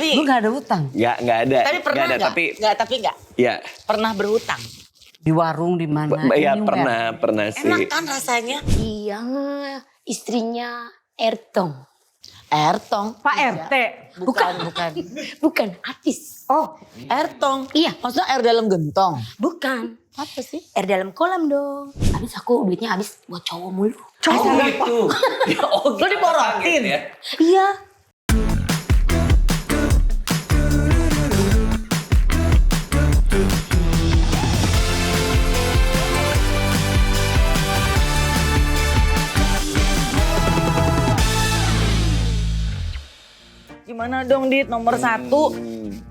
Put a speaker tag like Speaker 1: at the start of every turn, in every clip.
Speaker 1: Tapi
Speaker 2: lu gak ada utang?
Speaker 3: Nggak ada.
Speaker 1: Tapi pernah
Speaker 3: Nggak ada,
Speaker 1: nggak? Tapi nggak.
Speaker 3: Ya.
Speaker 1: Pernah berhutang.
Speaker 2: Di warung di mana?
Speaker 3: Iya
Speaker 2: Anywhere.
Speaker 3: pernah sih.
Speaker 1: Enak kan rasanya?
Speaker 4: Iya, istrinya Ertong.
Speaker 1: Ertong.
Speaker 2: Pak RT.
Speaker 1: Bukan.
Speaker 4: Bukan, Atis.
Speaker 1: Oh, Ertong.
Speaker 4: Iya.
Speaker 1: Maksudnya air dalam gentong.
Speaker 4: Bukan.
Speaker 1: Apa sih?
Speaker 4: Air dalam kolam dong. Habis aku duitnya habis buat cowok mulu.
Speaker 3: Oh gitu. Oh,
Speaker 1: Lo diporotin?
Speaker 3: ya?
Speaker 4: Iya.
Speaker 1: Gimana dong Dit, nomor satu.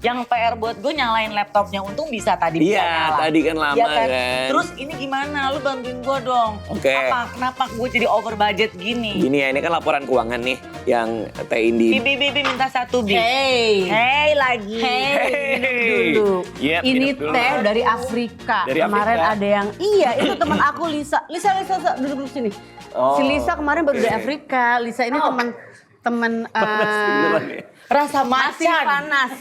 Speaker 1: Yang PR buat gue nyalain laptopnya. Untung bisa tadi. bisa
Speaker 3: Iya,
Speaker 1: nyala.
Speaker 3: tadi kan lama
Speaker 1: Iya
Speaker 3: kan.
Speaker 1: Terus ini gimana? Lu bantuin gue dong.
Speaker 3: Oke.
Speaker 1: Kenapa gue jadi over budget gini?
Speaker 3: Gini ya, ini kan laporan keuangan nih yang Teh Indi.
Speaker 1: Bibi minta satu Bi.
Speaker 2: Hey
Speaker 1: Lagi.
Speaker 3: Hey.
Speaker 2: Dulu.
Speaker 3: Yep,
Speaker 2: Ini
Speaker 3: minum dulu.
Speaker 2: teh dari Afrika.
Speaker 3: Dari
Speaker 2: Kemarin
Speaker 3: Afrika?
Speaker 2: ada yang, iya itu teman aku Lisa. Lisa duduk sini.
Speaker 3: Oh,
Speaker 2: Si Lisa kemarin baru dari
Speaker 3: oke.
Speaker 2: Afrika. Lisa ini teman
Speaker 3: Beneran ya?
Speaker 1: Rasa
Speaker 2: masih
Speaker 1: macan.
Speaker 2: panas.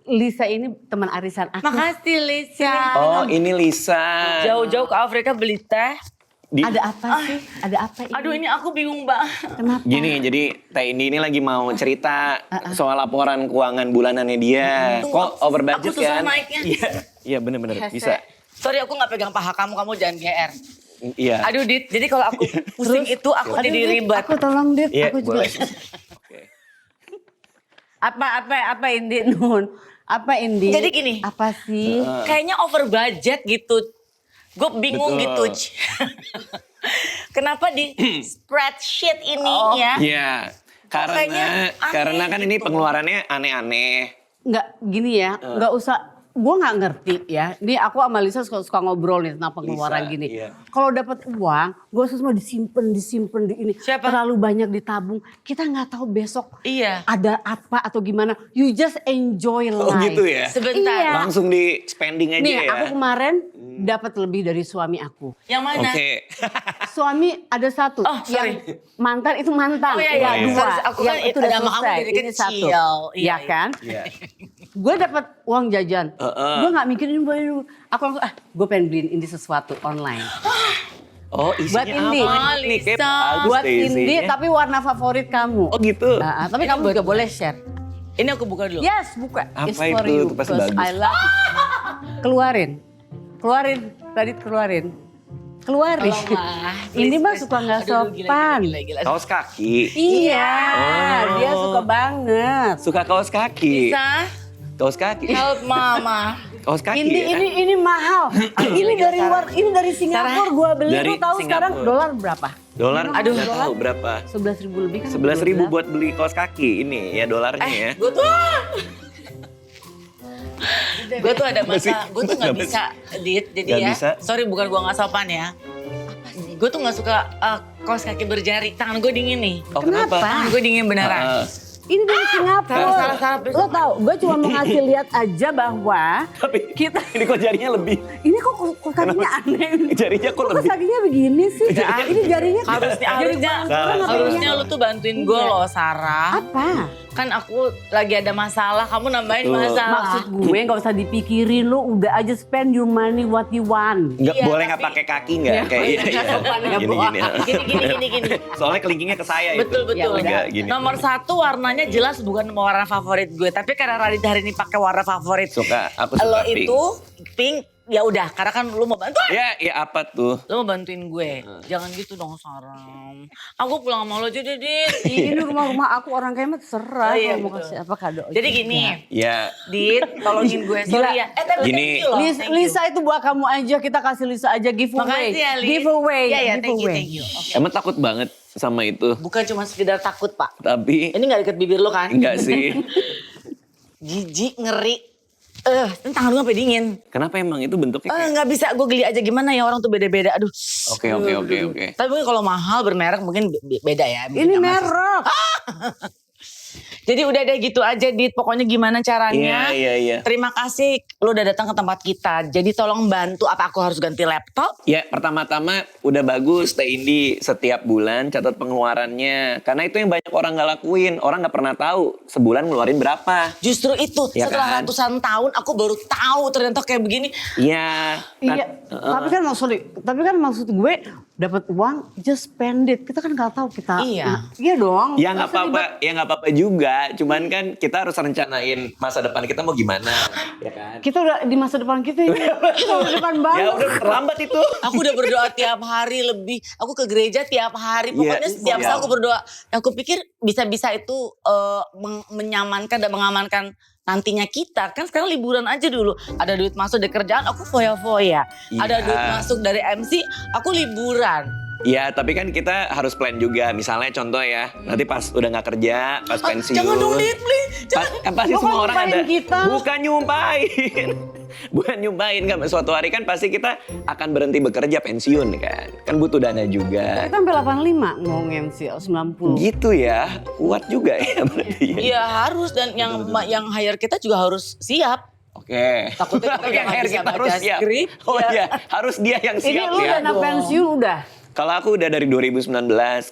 Speaker 2: Lisa ini teman arisan aku.
Speaker 1: Makasih Lisa.
Speaker 3: Oh ini Lisa.
Speaker 1: Jauh-jauh ke Afrika beli teh.
Speaker 2: Ada apa sih? Ada apa ini?
Speaker 1: Aduh ini aku bingung banget.
Speaker 2: Kenapa?
Speaker 3: Gini, jadi Teh Indi ini lagi mau cerita soal laporan keuangan bulanannya dia. Kok over budget
Speaker 1: aku susah
Speaker 3: kan?
Speaker 1: naiknya.
Speaker 3: Iya bener-bener bisa.
Speaker 1: Sorry aku gak pegang paha kamu jangan GR.
Speaker 3: Iya.
Speaker 1: Aduh Dit, jadi kalau aku pusing itu aku
Speaker 2: Aduh,
Speaker 1: jadi
Speaker 2: Dit,
Speaker 1: ribet.
Speaker 2: Aku tolong Dit,
Speaker 3: Iya,
Speaker 2: aku juga.
Speaker 3: boleh. Oke.
Speaker 2: Apa Indi Nun? Apa Indi?
Speaker 1: Jadi gini.
Speaker 2: Apa sih?
Speaker 1: Kayaknya over budget gitu. Gue bingung
Speaker 3: Betul.
Speaker 1: gitu. Kenapa di spreadsheet ini ya?
Speaker 3: Iya.
Speaker 1: Kayaknya
Speaker 3: Karena
Speaker 1: aneh
Speaker 3: kan ini
Speaker 1: gitu.
Speaker 3: pengeluarannya aneh-aneh.
Speaker 2: Nggak gini ya, nggak usah. Gue nggak ngerti ya. Ini aku sama Lisa suka ngobrol nih tentang pengeluaran
Speaker 3: Lisa,
Speaker 2: gini.
Speaker 3: iya.
Speaker 2: Kalau dapat uang, gue semua disimpan di ini.
Speaker 1: Siapa?
Speaker 2: Terlalu banyak ditabung. Kita nggak tahu besok
Speaker 1: Iya.
Speaker 2: ada apa atau gimana. You just enjoy
Speaker 3: Oh
Speaker 2: life.
Speaker 3: gitu ya?
Speaker 1: Sebentar.
Speaker 2: Iya.
Speaker 3: Langsung di spending aja
Speaker 2: Nih
Speaker 3: ya?
Speaker 2: aku kemarin dapat lebih dari suami aku.
Speaker 1: Yang mana?
Speaker 3: Oke.
Speaker 2: Suami ada satu.
Speaker 1: Oh, sorry.
Speaker 2: Yang mantan itu mantan.
Speaker 1: Oh, iya,
Speaker 2: Ya,
Speaker 1: iya.
Speaker 2: dua.
Speaker 1: Sorry, aku kan
Speaker 2: Yang itu
Speaker 1: ada
Speaker 2: udah
Speaker 1: sama kamu
Speaker 2: selesai.
Speaker 1: dari
Speaker 2: Ini satu.
Speaker 1: kecil. Iya,
Speaker 2: Iya
Speaker 1: iya.
Speaker 2: kan?
Speaker 3: Iya.
Speaker 2: Gue dapat uang jajan.
Speaker 3: Heeh.
Speaker 2: Gue nggak mikirin bayar. Aku langsung gue pengen beliin Indi sesuatu online.
Speaker 3: Oh isinya
Speaker 2: Buat Indi.
Speaker 3: apa nih? Kayak
Speaker 1: Lisa.
Speaker 3: bagus
Speaker 2: Buat
Speaker 3: deh
Speaker 2: Indi
Speaker 3: isinya.
Speaker 2: tapi warna favorit kamu.
Speaker 3: Oh gitu?
Speaker 2: Nah, tapi
Speaker 1: Ini
Speaker 2: kamu
Speaker 1: buat
Speaker 2: juga
Speaker 1: gue.
Speaker 2: boleh share.
Speaker 1: Ini aku buka dulu.
Speaker 2: Yes, buka.
Speaker 3: Apa
Speaker 2: It's for
Speaker 3: itu?
Speaker 2: you.
Speaker 3: Itu pasti
Speaker 2: because
Speaker 3: bagus.
Speaker 2: I love you. Keluarin. Tadi keluarin. Keluarin.
Speaker 1: Tolonglah,
Speaker 2: Ini
Speaker 1: please,
Speaker 2: mah
Speaker 1: please.
Speaker 2: suka nggak
Speaker 1: Aduh, gila,
Speaker 2: sopan.
Speaker 1: gila.
Speaker 3: Kaos kaki.
Speaker 2: Iya,
Speaker 3: Oh.
Speaker 2: dia suka banget.
Speaker 3: Suka kaos kaki.
Speaker 1: Bisa
Speaker 3: Kaos kaki.
Speaker 1: help mama.
Speaker 3: Kaos kaki
Speaker 2: Ini
Speaker 3: ya?
Speaker 2: ini mahal. ini
Speaker 1: gila,
Speaker 2: dari
Speaker 1: Sarah.
Speaker 2: ini dari Singapura gua beli.
Speaker 3: Dari
Speaker 2: Lu tahu sekarang
Speaker 3: Singapura.
Speaker 2: dolar berapa?
Speaker 3: Dolar,
Speaker 1: Aduh,
Speaker 3: nggak
Speaker 2: dolar.
Speaker 3: tahu berapa.
Speaker 2: 11.000 lebih kan?
Speaker 3: 11.000 buat beli kaos kaki ini ya dolarnya ya.
Speaker 1: Gue tuh ada masa, gue tuh nggak
Speaker 3: Nggak
Speaker 1: bisa, Dit. Jadi
Speaker 3: Nggak
Speaker 1: ya,
Speaker 3: bisa?
Speaker 1: sorry bukan gue nggak sopan ya. Gue tuh nggak suka kaos kaki berjari. Tangan gue dingin nih.
Speaker 3: Oh kenapa?
Speaker 1: Tangan gue dingin beneran.
Speaker 3: Ah,
Speaker 2: Ini dari Singapura.
Speaker 1: Salah.
Speaker 2: Lo tau, gue cuma mau ngasih lihat aja bahwa
Speaker 3: tapi
Speaker 2: kita
Speaker 3: ini kok jarinya lebih.
Speaker 2: ini kok kakinya aneh.
Speaker 3: Jarinya kok
Speaker 2: Kok
Speaker 3: lebih.
Speaker 2: kakinya begini sih? Ini jarinya
Speaker 1: Harusnya
Speaker 3: Salah.
Speaker 1: harusnya lu tuh bantuin gue
Speaker 2: Iya.
Speaker 1: loh, Sarah.
Speaker 2: apa?
Speaker 1: Kan aku lagi ada masalah, kamu nambahin
Speaker 3: Betul.
Speaker 1: masalah.
Speaker 2: Maksud gue nggak usah dipikirin, lu udah aja spend your money what you want.
Speaker 3: Nggak
Speaker 1: Iya,
Speaker 3: boleh
Speaker 1: tapi-
Speaker 3: nggak pakai kaki nggak?
Speaker 2: Iya,
Speaker 3: Kayak
Speaker 2: iya,
Speaker 3: iya.
Speaker 2: sopan ya, Bu.
Speaker 1: Gini.
Speaker 3: Soalnya kelingkingnya ke saya
Speaker 1: Betul.
Speaker 3: itu.
Speaker 2: Ya udah.
Speaker 3: Enggak, gini.
Speaker 1: Nomor satu warnanya jelas bukan warna favorit gue, tapi karena Radit hari ini pakai warna favorit.
Speaker 3: Suka, aku suka
Speaker 1: Lo
Speaker 3: pink.
Speaker 1: itu pink, ya udah, karena kan lu mau bantu.
Speaker 3: Ya apa tuh?
Speaker 1: Lo mau bantuin gue. Jangan gitu dong, Sarah. Aku pulang sama lo aja deh, Dit.
Speaker 2: Ini rumah aku orang kaya mah terserah
Speaker 1: Oh, iya,
Speaker 2: kalau mau
Speaker 1: betul.
Speaker 2: kasih apa kado.
Speaker 1: Jadi gini,
Speaker 3: Ya,
Speaker 1: Dit, tolongin gue. Sorry ya. Tapi
Speaker 3: Gini.
Speaker 1: thank you loh.
Speaker 2: Lisa,
Speaker 1: thank you.
Speaker 2: Lisa itu buat kamu aja, kita kasih Lisa aja giveaway.
Speaker 1: Makasih ya, Lis.
Speaker 2: Giveaway.
Speaker 1: Iya, thank
Speaker 2: giveaway.
Speaker 1: you. Oke.
Speaker 3: emang takut banget sama itu.
Speaker 1: Bukan cuma sekedar takut, Pak.
Speaker 3: Tapi
Speaker 1: Ini gak deket bibir lo kan?
Speaker 3: enggak sih.
Speaker 1: Jijik, ngeri. Ini tangan gue sampai dingin.
Speaker 3: Kenapa emang itu bentuknya kayak?
Speaker 1: Nggak bisa, gue geli aja gimana ya, orang tuh beda-beda. Aduh.
Speaker 3: Oke.
Speaker 1: Tapi mungkin kalau mahal bermerek mungkin beda ya.
Speaker 2: Ini merek.
Speaker 1: Jadi udah deh gitu aja Dit, pokoknya gimana caranya.
Speaker 3: Iya.
Speaker 1: Terima kasih lo udah datang ke tempat kita. Jadi tolong bantu, apa aku harus ganti laptop?
Speaker 3: Ya pertama-tama udah bagus Teh Indi setiap bulan catat pengeluarannya. Karena itu yang banyak orang gak lakuin. Orang gak pernah tahu sebulan ngeluarin berapa.
Speaker 1: Justru itu,
Speaker 3: Ya
Speaker 1: setelah
Speaker 3: kan?
Speaker 1: ratusan tahun aku baru tahu ternyata kayak begini.
Speaker 3: Iya.
Speaker 2: Iya, tapi kan maksud gue dapat uang just spend it. Kita kan nggak tahu kita.
Speaker 1: Iya.
Speaker 2: Iya dong.
Speaker 3: Ya nggak
Speaker 2: Masa
Speaker 3: apa-apa, ya nggak apa-apa juga. Cuman kan kita harus rencanain masa depan kita mau gimana, ya kan?
Speaker 2: Kita udah di masa depan kita ini. Kita udah depan banget.
Speaker 3: Ya udah terlambat itu.
Speaker 1: Aku udah berdoa tiap hari lebih. Aku ke gereja tiap hari. Pokoknya
Speaker 3: Iya,
Speaker 1: setiap
Speaker 3: iya.
Speaker 1: saat aku berdoa. Aku pikir bisa-bisa itu menyamankan dan mengamankan nantinya kita. Kan sekarang liburan aja dulu. Ada duit masuk dari kerjaan, aku foya-foya. Ada
Speaker 3: Iya.
Speaker 1: duit masuk dari MC, aku liburan.
Speaker 3: Ya tapi kan kita harus plan juga. Misalnya contoh ya, nanti pas udah nggak kerja, pas pensiun.
Speaker 1: Jangan dong Dit, please.
Speaker 3: Kan pasti
Speaker 2: Lo
Speaker 3: semua
Speaker 2: kok
Speaker 3: orang
Speaker 2: nyumpain
Speaker 3: ada.
Speaker 2: kita?
Speaker 3: Bukan nyumpain. Bukan nyumpain kan. Suatu hari kan pasti kita akan berhenti bekerja pensiun kan. Kan butuh dana juga.
Speaker 2: Kita sampai 85 mau MC 90.
Speaker 3: Gitu ya, kuat juga ya berarti. ya.
Speaker 1: Iya harus, dan yang hire kita juga harus siap.
Speaker 3: Oke.
Speaker 1: Takutnya kita
Speaker 3: Yang
Speaker 1: nggak
Speaker 3: akhir
Speaker 1: bisa
Speaker 3: kita harus
Speaker 1: baca
Speaker 3: siap.
Speaker 1: skrip.
Speaker 3: Oh
Speaker 1: Iya.
Speaker 3: iya, harus dia yang
Speaker 2: Ini
Speaker 3: siap
Speaker 2: lu
Speaker 3: ya.
Speaker 2: dana pensiun udah.
Speaker 3: Kalau aku udah dari 2019,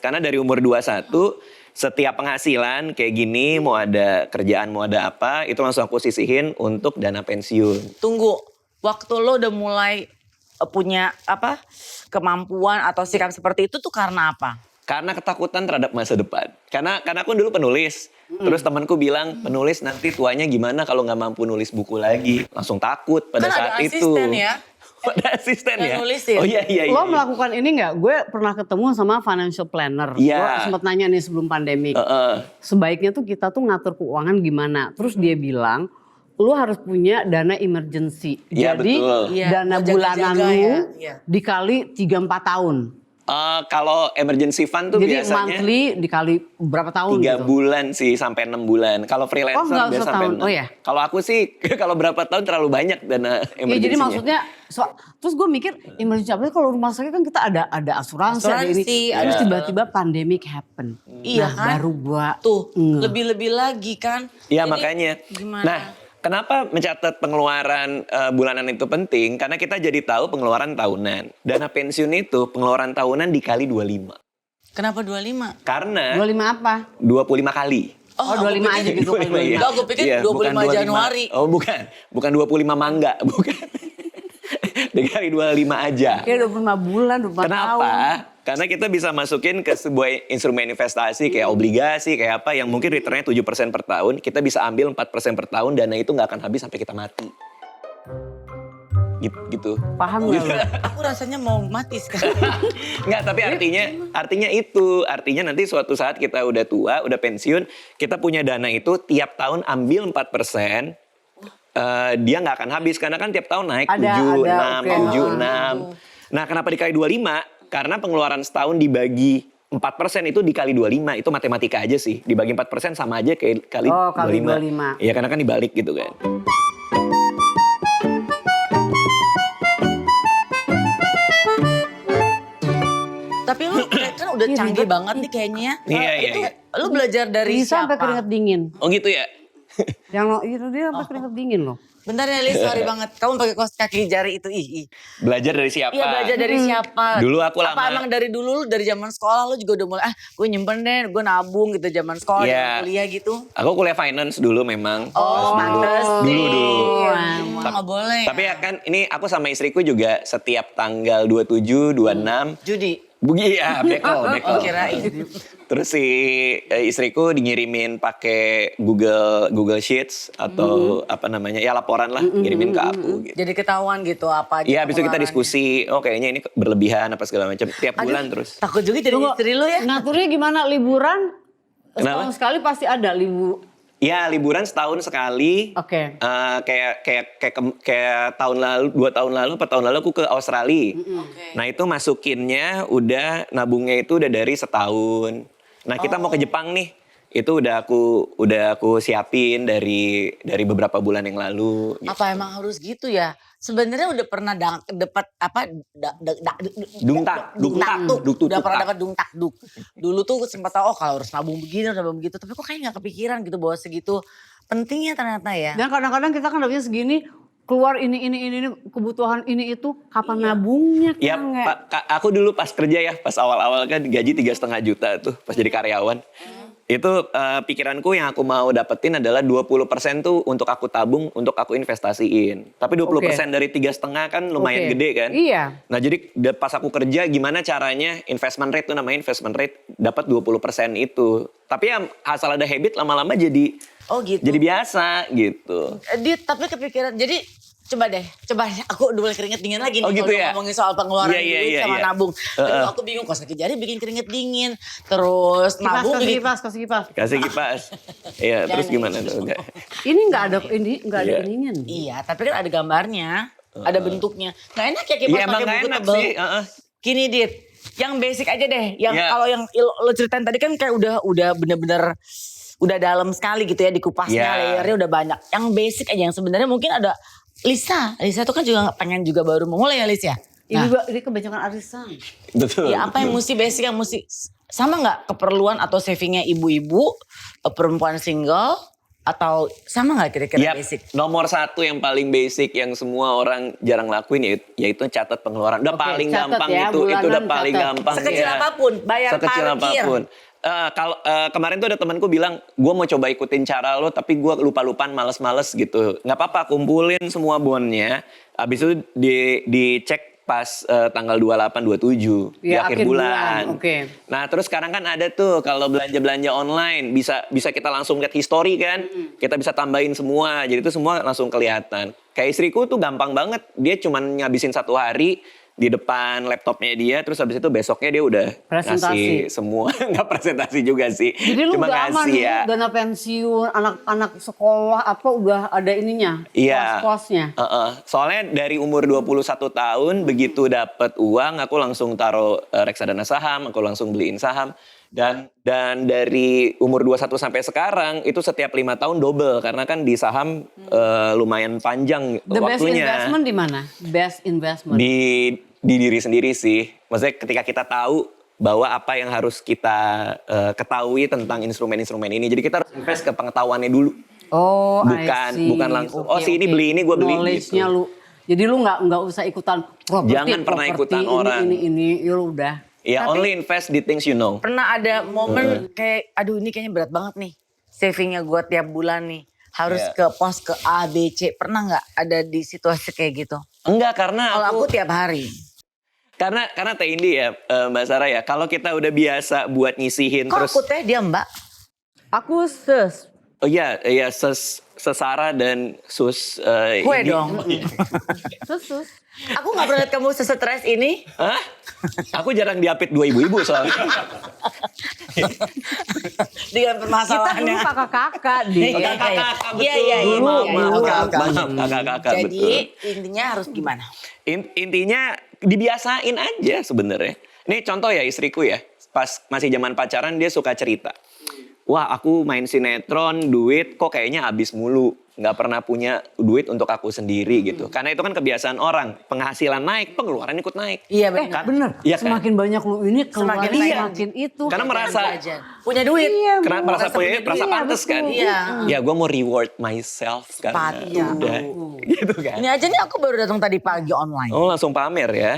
Speaker 3: karena dari umur 21, setiap penghasilan kayak gini, mau ada kerjaan, mau ada apa, itu langsung aku sisihin untuk dana pensiun.
Speaker 1: Tunggu, waktu lo udah mulai punya kemampuan atau sikap seperti itu tuh karena apa?
Speaker 3: Karena ketakutan terhadap masa depan. Karena aku dulu penulis. Terus temanku bilang, penulis nanti tuanya gimana kalau nggak mampu nulis buku lagi. Langsung takut pada
Speaker 1: Kan
Speaker 3: saat
Speaker 1: ada
Speaker 3: itu.
Speaker 1: asisten ya.
Speaker 3: Oh, ada asisten
Speaker 1: Yang
Speaker 3: ya?
Speaker 1: nulisin.
Speaker 3: Oh iya.
Speaker 2: Lo melakukan ini nggak? Gue pernah ketemu sama financial planner.
Speaker 3: Iya.
Speaker 2: Gue sempat nanya nih sebelum pandemi. Sebaiknya tuh kita tuh ngatur keuangan gimana. Terus dia bilang, lu harus punya dana emergency.
Speaker 3: Iya,
Speaker 2: Jadi
Speaker 3: betul.
Speaker 1: Iya,
Speaker 2: dana
Speaker 1: buat
Speaker 2: bulanan
Speaker 1: jaga-jaga
Speaker 2: lu
Speaker 1: ya. Iya.
Speaker 2: dikali 3-4 tahun.
Speaker 3: Kalau emergency fund tuh
Speaker 2: Jadi
Speaker 3: biasanya
Speaker 2: monthly dikali berapa tahun
Speaker 3: 3
Speaker 2: gitu.
Speaker 3: bulan sih sampai 6 bulan. Kalau freelancer
Speaker 2: Oh, nggak
Speaker 3: biasa
Speaker 2: usah
Speaker 3: sampai
Speaker 2: tahun.
Speaker 3: 6.
Speaker 2: Oh, ya?
Speaker 3: Kalau aku sih kalau berapa tahun terlalu banyak dana
Speaker 2: Ya
Speaker 3: emergency.
Speaker 2: jadi maksudnya, terus gue mikir emergency apa? Kalau rumah sakit kan kita ada asuransi, ada ini.
Speaker 1: Asuransi,
Speaker 2: Terus
Speaker 1: ada.
Speaker 2: tiba-tiba pandemic happen.
Speaker 1: Iya
Speaker 2: Nah,
Speaker 1: kan?
Speaker 2: baru gue
Speaker 1: Tuh, lebih-lebih lagi kan.
Speaker 3: Iya
Speaker 1: Jadi,
Speaker 3: makanya.
Speaker 1: Gimana?
Speaker 3: Nah, kenapa mencatat pengeluaran bulanan itu penting? Karena kita jadi tahu pengeluaran tahunan. Dana pensiun itu pengeluaran tahunan dikali 25.
Speaker 1: Kenapa 25?
Speaker 3: Karena
Speaker 2: 25 apa?
Speaker 3: 25 kali.
Speaker 2: Oh, 25 aja gitu.
Speaker 3: 25, iya.
Speaker 1: Enggak, aku pikir
Speaker 3: Iya,
Speaker 1: 25
Speaker 3: bukan
Speaker 1: Januari.
Speaker 3: Oh bukan. Bukan 25 mangga. Bukan. Dikali 25 aja.
Speaker 2: Kayak 25 bulan, 25 tahun.
Speaker 3: Kenapa? Karena kita bisa masukin ke sebuah instrumen investasi kayak obligasi, kayak apa yang mungkin returnnya 7% per tahun. Kita bisa ambil 4% per tahun, dana itu nggak akan habis sampai kita mati. Gitu.
Speaker 2: Paham gak lu?
Speaker 1: Aku rasanya mau mati sekarang.
Speaker 3: Nggak, tapi artinya itu. Artinya nanti suatu saat kita udah tua, udah pensiun, kita punya dana itu tiap tahun ambil 4%. Dia nggak akan habis karena kan tiap tahun naik 7, 6,
Speaker 2: oke.
Speaker 3: 7, 6. Nah kenapa dikali 25? Karena pengeluaran setahun dibagi 4% itu dikali 25. Itu matematika aja sih. Dibagi 4% sama aja kayak kali 25.
Speaker 2: Kali 25.
Speaker 3: Iya karena kan dibalik gitu kan.
Speaker 1: Tapi lu kan udah canggih banget nih kayaknya.
Speaker 3: Iya,
Speaker 1: Itu
Speaker 3: iya.
Speaker 1: lu belajar dari
Speaker 2: Bisa sampai
Speaker 1: siapa?
Speaker 2: keringet dingin.
Speaker 3: Oh gitu ya?
Speaker 2: Yang lo itu dia sampai keringet dingin loh.
Speaker 1: Bentar ya Lis, sorry banget. Kamu pakai kaos kaki jari itu. Ih.
Speaker 3: Belajar dari siapa?
Speaker 1: Iya, belajar dari siapa?
Speaker 3: Dulu aku
Speaker 1: Apa
Speaker 3: lama.
Speaker 1: emang dari dulu, dari zaman sekolah lu juga udah mulai, gue nyimpen deh, gue nabung gitu zaman sekolah,
Speaker 3: Iya.
Speaker 1: zaman kuliah gitu.
Speaker 3: Aku kuliah finance dulu memang.
Speaker 1: Oh,
Speaker 3: Pas dulu.
Speaker 1: pantes
Speaker 3: Dulu.
Speaker 1: Emang nggak boleh.
Speaker 3: Tapi ya kan ini aku sama istriku juga setiap tanggal 27, 26.
Speaker 1: Judi.
Speaker 3: Iya, beko.
Speaker 1: Oh, kirain.
Speaker 3: Terus si istriku ngirimin pakai Google Sheets atau apa namanya ya laporan lah, ngirimin ke aku. Gitu.
Speaker 1: Jadi ketahuan gitu apa aja.
Speaker 3: Iya, habis itu kita
Speaker 1: pengeluarannya.
Speaker 3: diskusi. Oh kayaknya ini berlebihan apa segala macam. Tiap bulan terus.
Speaker 1: Takut juga dari
Speaker 2: Tunggu,
Speaker 1: istri lu ya.
Speaker 2: Ngaturnya gimana liburan?
Speaker 3: Kenapa?
Speaker 2: Setahun sekali pasti ada
Speaker 3: Ya liburan setahun sekali.
Speaker 2: Oke.
Speaker 3: Kayak tahun lalu, 2 tahun lalu, 4 tahun lalu aku ke Australia. Nah itu masukinnya udah nabungnya itu udah dari setahun. Nah kita mau ke Jepang nih. Itu udah aku siapin dari beberapa bulan yang lalu. Gitu.
Speaker 1: Apa emang harus gitu ya? sebenarnya udah pernah dapat apa
Speaker 3: Duk tuk.
Speaker 1: udah pernah dapat dung tak duk. Dulu tuh sempat tahu kalau harus nabung begini, harus nabung begitu, tapi kok kayak nggak kepikiran gitu bahwa segitu pentingnya ternyata ya.
Speaker 2: Dan kadang-kadang kita kan dapetnya segini, keluar ini kebutuhan ini itu kapan nabungnya
Speaker 3: Ya,
Speaker 2: kan nggak?
Speaker 3: aku dulu pas kerja ya, pas awal-awal kan gaji 3,5 juta tuh pas jadi karyawan. Itu pikiranku yang aku mau dapetin adalah 20% tuh untuk aku tabung, untuk aku investasiin. Tapi 20% dari 3,5 kan lumayan gede kan.
Speaker 2: Iya.
Speaker 3: Nah jadi pas aku kerja gimana caranya investment rate tuh namanya investment rate dapat 20% itu. Tapi ya asal ada habit lama-lama jadi
Speaker 1: gitu.
Speaker 3: jadi biasa gitu.
Speaker 1: Tapi kepikiran, jadi coba aku udah mulai keringet dingin lagi nih
Speaker 3: gitu
Speaker 1: kalau
Speaker 3: ya?
Speaker 1: ngomongin soal pengeluaran duit sama nabung. Terus aku bingung, kok sakit jari bikin keringet dingin, terus nabung
Speaker 2: Kasih kipas.
Speaker 3: Kasih kipas. Iya, terus gimana tuh?
Speaker 2: Ini nggak ada ininya nih.
Speaker 1: Iya, tapi kan ada gambarnya, ada bentuknya. Nggak enak ya kipas
Speaker 3: Iya, emang
Speaker 1: pakai
Speaker 3: nggak
Speaker 1: buku
Speaker 3: enak
Speaker 1: tebel.
Speaker 3: sih.
Speaker 1: Gini Dit, yang basic aja deh. Yang kalau yang lo ceritain tadi kan kayak udah bener-bener udah dalam sekali gitu ya, dikupasnya, layernya udah banyak. Yang basic aja, yang sebenarnya mungkin ada Lisa tuh kan juga pengen juga baru memulai ya Lis ya.
Speaker 2: Ini kebanyakan arisan.
Speaker 3: Betul.
Speaker 1: Ya apa yang mesti basic, yang mesti sama nggak keperluan atau savingnya ibu-ibu, perempuan single, atau sama nggak kira-kira basic?
Speaker 3: Nomor satu yang paling basic yang semua orang jarang lakuin yaitu catat pengeluaran. Udah paling gampang
Speaker 2: ya,
Speaker 3: itu udah
Speaker 2: bulanan
Speaker 3: paling gampang.
Speaker 1: Sekecil apapun, bayar
Speaker 3: Sekecil
Speaker 1: parkir.
Speaker 3: apapun. Kalau kemarin tuh ada temanku bilang, gue mau coba ikutin cara lo, tapi gue lupa-lupaan, males-males gitu. Nggak apa-apa, kumpulin semua bonnya. Habis itu dicek pas tanggal 28, 27 di akhir bulan. Nah terus sekarang kan ada tuh kalau belanja online bisa kita langsung lihat history kan. Kita bisa tambahin semua, jadi itu semua langsung kelihatan. Kayak istriku tuh gampang banget, dia cuman ngabisin 1 hari di depan laptopnya dia, terus habis itu besoknya dia udah ngasih semua. Nggak presentasi juga sih.
Speaker 2: Jadi lu
Speaker 3: cuma
Speaker 2: udah aman
Speaker 3: ngasih ya.
Speaker 2: Dana pensiun, anak-anak sekolah apa udah ada ininya, kos-kosnya.
Speaker 3: Soalnya dari umur 21 tahun begitu dapat uang aku langsung taruh reksadana saham, aku langsung beliin saham. Dan dari umur 21 sampai sekarang itu setiap 5 tahun double karena kan di saham lumayan panjang
Speaker 2: The
Speaker 3: waktunya.
Speaker 2: best investment di mana? Best investment
Speaker 3: Di diri sendiri sih. Maksudnya ketika kita tahu bahwa apa yang harus kita ketahui tentang instrumen-instrumen ini. Jadi kita harus invest ke pengetahuannya dulu.
Speaker 2: Oh,
Speaker 3: bukan langsung. Ini beli ini gue beli
Speaker 2: knowledge-nya
Speaker 3: gitu.
Speaker 2: lu. Jadi lu nggak usah ikutan properti.
Speaker 3: Jangan pernah ikutan orang.
Speaker 2: Ini ya lu udah.
Speaker 3: Ya, only invest di things you know.
Speaker 1: Pernah ada momen kayak, aduh ini kayaknya berat banget nih. Savingnya gue tiap bulan nih. Harus ke pos ke A, B, C. Pernah gak ada di situasi kayak gitu?
Speaker 3: Enggak, karena
Speaker 1: kalau aku tiap hari.
Speaker 3: Karena Teh Indi ya, Mbak Sarah ya. Kalau kita udah biasa buat nyisihin terus.
Speaker 1: Kok aku Teh dia Mbak?
Speaker 2: Aku sus.
Speaker 3: Oh iya, Sesara dan Sus.
Speaker 1: Gue dong.
Speaker 2: Sus.
Speaker 1: Aku gak pernah lihat kamu sesetres ini.
Speaker 3: Hah? Aku jarang diapit 2 ibu-ibu soalnya.
Speaker 1: Dengan
Speaker 2: Kita
Speaker 1: permasalahannya.
Speaker 2: dulu kakak-kakak deh.
Speaker 3: Kakak-kakak, betul.
Speaker 1: Iya.
Speaker 3: Kakak-kakak,
Speaker 1: Jadi
Speaker 3: betul.
Speaker 1: intinya harus gimana?
Speaker 3: Intinya dibiasain aja sebenarnya. Ini contoh ya istriku ya. Pas masih zaman pacaran dia suka cerita. Wah aku main sinetron, duit kok kayaknya habis mulu. Nggak pernah punya duit untuk aku sendiri gitu. Karena itu kan kebiasaan orang. Penghasilan naik, pengeluaran ikut naik.
Speaker 1: Iya benar.
Speaker 2: Bener.
Speaker 3: Iya kan?
Speaker 2: Semakin banyak lu ini keluar
Speaker 1: Semakin
Speaker 2: semakin itu.
Speaker 3: Karena merasa
Speaker 1: punya duit.
Speaker 2: Iya,
Speaker 3: karena merasa punya merasa pantas kan.
Speaker 1: Iya.
Speaker 3: Ya gue mau reward myself karena udah gitu kan.
Speaker 1: Ini aja nih aku baru datang tadi pagi online.
Speaker 3: Oh langsung pamer ya.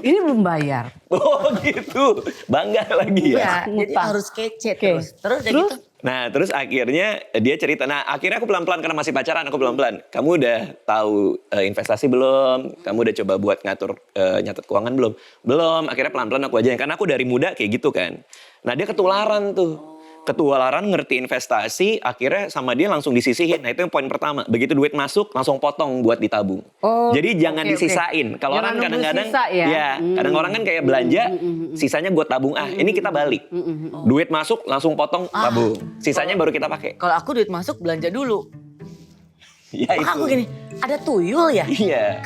Speaker 2: Ini belum bayar.
Speaker 3: Oh gitu. Bangga lagi ya.
Speaker 1: Ya, jadi harus kece terus. Terus udah gitu.
Speaker 3: Nah terus akhirnya dia cerita. Nah akhirnya aku pelan-pelan karena masih pacaran aku pelan-pelan. Kamu udah tahu investasi belum? Kamu udah coba buat ngatur nyatet keuangan belum? Belum. Akhirnya pelan-pelan aku aja. Karena aku dari muda kayak gitu kan. Nah dia ketularan tuh. Ketularan ngerti investasi, akhirnya sama dia langsung disisihin. Nah itu yang poin pertama. Begitu duit masuk, langsung potong buat ditabung. Jadi jangan disisain. Kalau orang kadang-kadang, kadang orang kan kayak belanja, sisanya buat tabung. Ini kita balik. Duit masuk, langsung potong, tabung. Sisanya baru kita pakai.
Speaker 1: Kalau aku duit masuk belanja dulu.
Speaker 3: Ya itu.
Speaker 1: Aku gini, ada tuyul ya?
Speaker 3: Iya.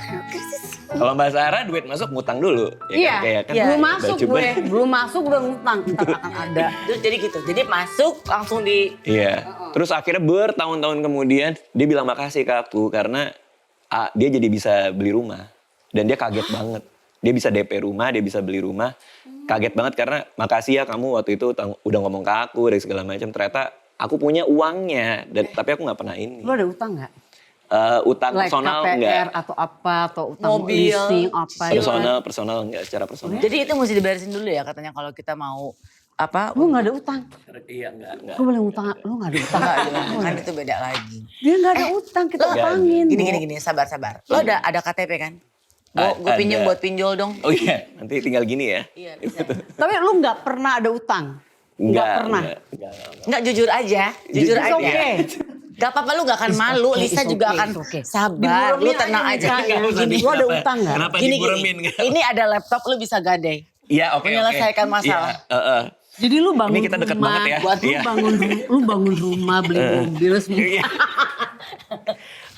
Speaker 3: Kalau Mbak Sarah duit masuk ngutang dulu.
Speaker 2: Iya, belum masuk
Speaker 3: coba.
Speaker 2: belum masuk udah ngutang. Ntar akan ada.
Speaker 1: Terus jadi gitu, jadi masuk langsung di...
Speaker 3: Iya. Terus akhirnya bertahun-tahun kemudian dia bilang makasih ke aku karena dia jadi bisa beli rumah. Dan dia kaget banget. Dia bisa DP rumah, dia bisa beli rumah. Kaget banget karena makasih ya kamu waktu itu udah ngomong ke aku dan segala macam. Ternyata aku punya uangnya, tapi aku nggak pernah ini.
Speaker 2: Lu ada utang nggak?
Speaker 3: Utang
Speaker 2: Like
Speaker 3: personal
Speaker 2: KPR
Speaker 3: enggak.
Speaker 2: atau apa, atau utang
Speaker 1: Mobil.
Speaker 2: leasing apa.
Speaker 3: Personal enggak, secara personal.
Speaker 1: Jadi itu mesti diberesin dulu ya katanya kalau kita mau apa.
Speaker 2: Lu nggak ada utang.
Speaker 3: Iya enggak.
Speaker 2: Lu boleh utang, lu nggak ada utang.
Speaker 1: Kan itu beda lagi.
Speaker 2: Dia nggak ada utang, kita utangin.
Speaker 1: Gini, sabar. Lo ada KTP kan? Gue pinjem
Speaker 3: Ada.
Speaker 1: buat pinjol dong.
Speaker 3: Oh iya, nanti tinggal gini ya.
Speaker 1: Iya bisa.
Speaker 2: Tapi lu nggak pernah ada utang? Nggak pernah?
Speaker 3: Enggak.
Speaker 1: Enggak jujur aja, jujur
Speaker 2: It's
Speaker 1: aja.
Speaker 2: okay.
Speaker 1: Gak apa-apa lu gak akan malu,
Speaker 2: okay,
Speaker 1: Lisa
Speaker 2: it's
Speaker 1: juga
Speaker 2: okay,
Speaker 1: akan
Speaker 2: it's okay.
Speaker 1: sabar, lu
Speaker 2: Diburemin
Speaker 1: tenang aja.
Speaker 2: aja mukanya. Lu ada utang nggak?
Speaker 3: Kenapa
Speaker 1: Gini,
Speaker 3: diburemin?
Speaker 1: ini ada laptop lu bisa gadai.
Speaker 3: Iya, oke.
Speaker 1: Menyelesaikan masalah.
Speaker 3: Iya,
Speaker 2: Jadi lu bangun
Speaker 3: Ini kita deket
Speaker 2: rumah,
Speaker 3: banget ya.
Speaker 2: buat
Speaker 3: Iya.
Speaker 2: lu bangun rumah, beli mobil semua.
Speaker 3: Iya.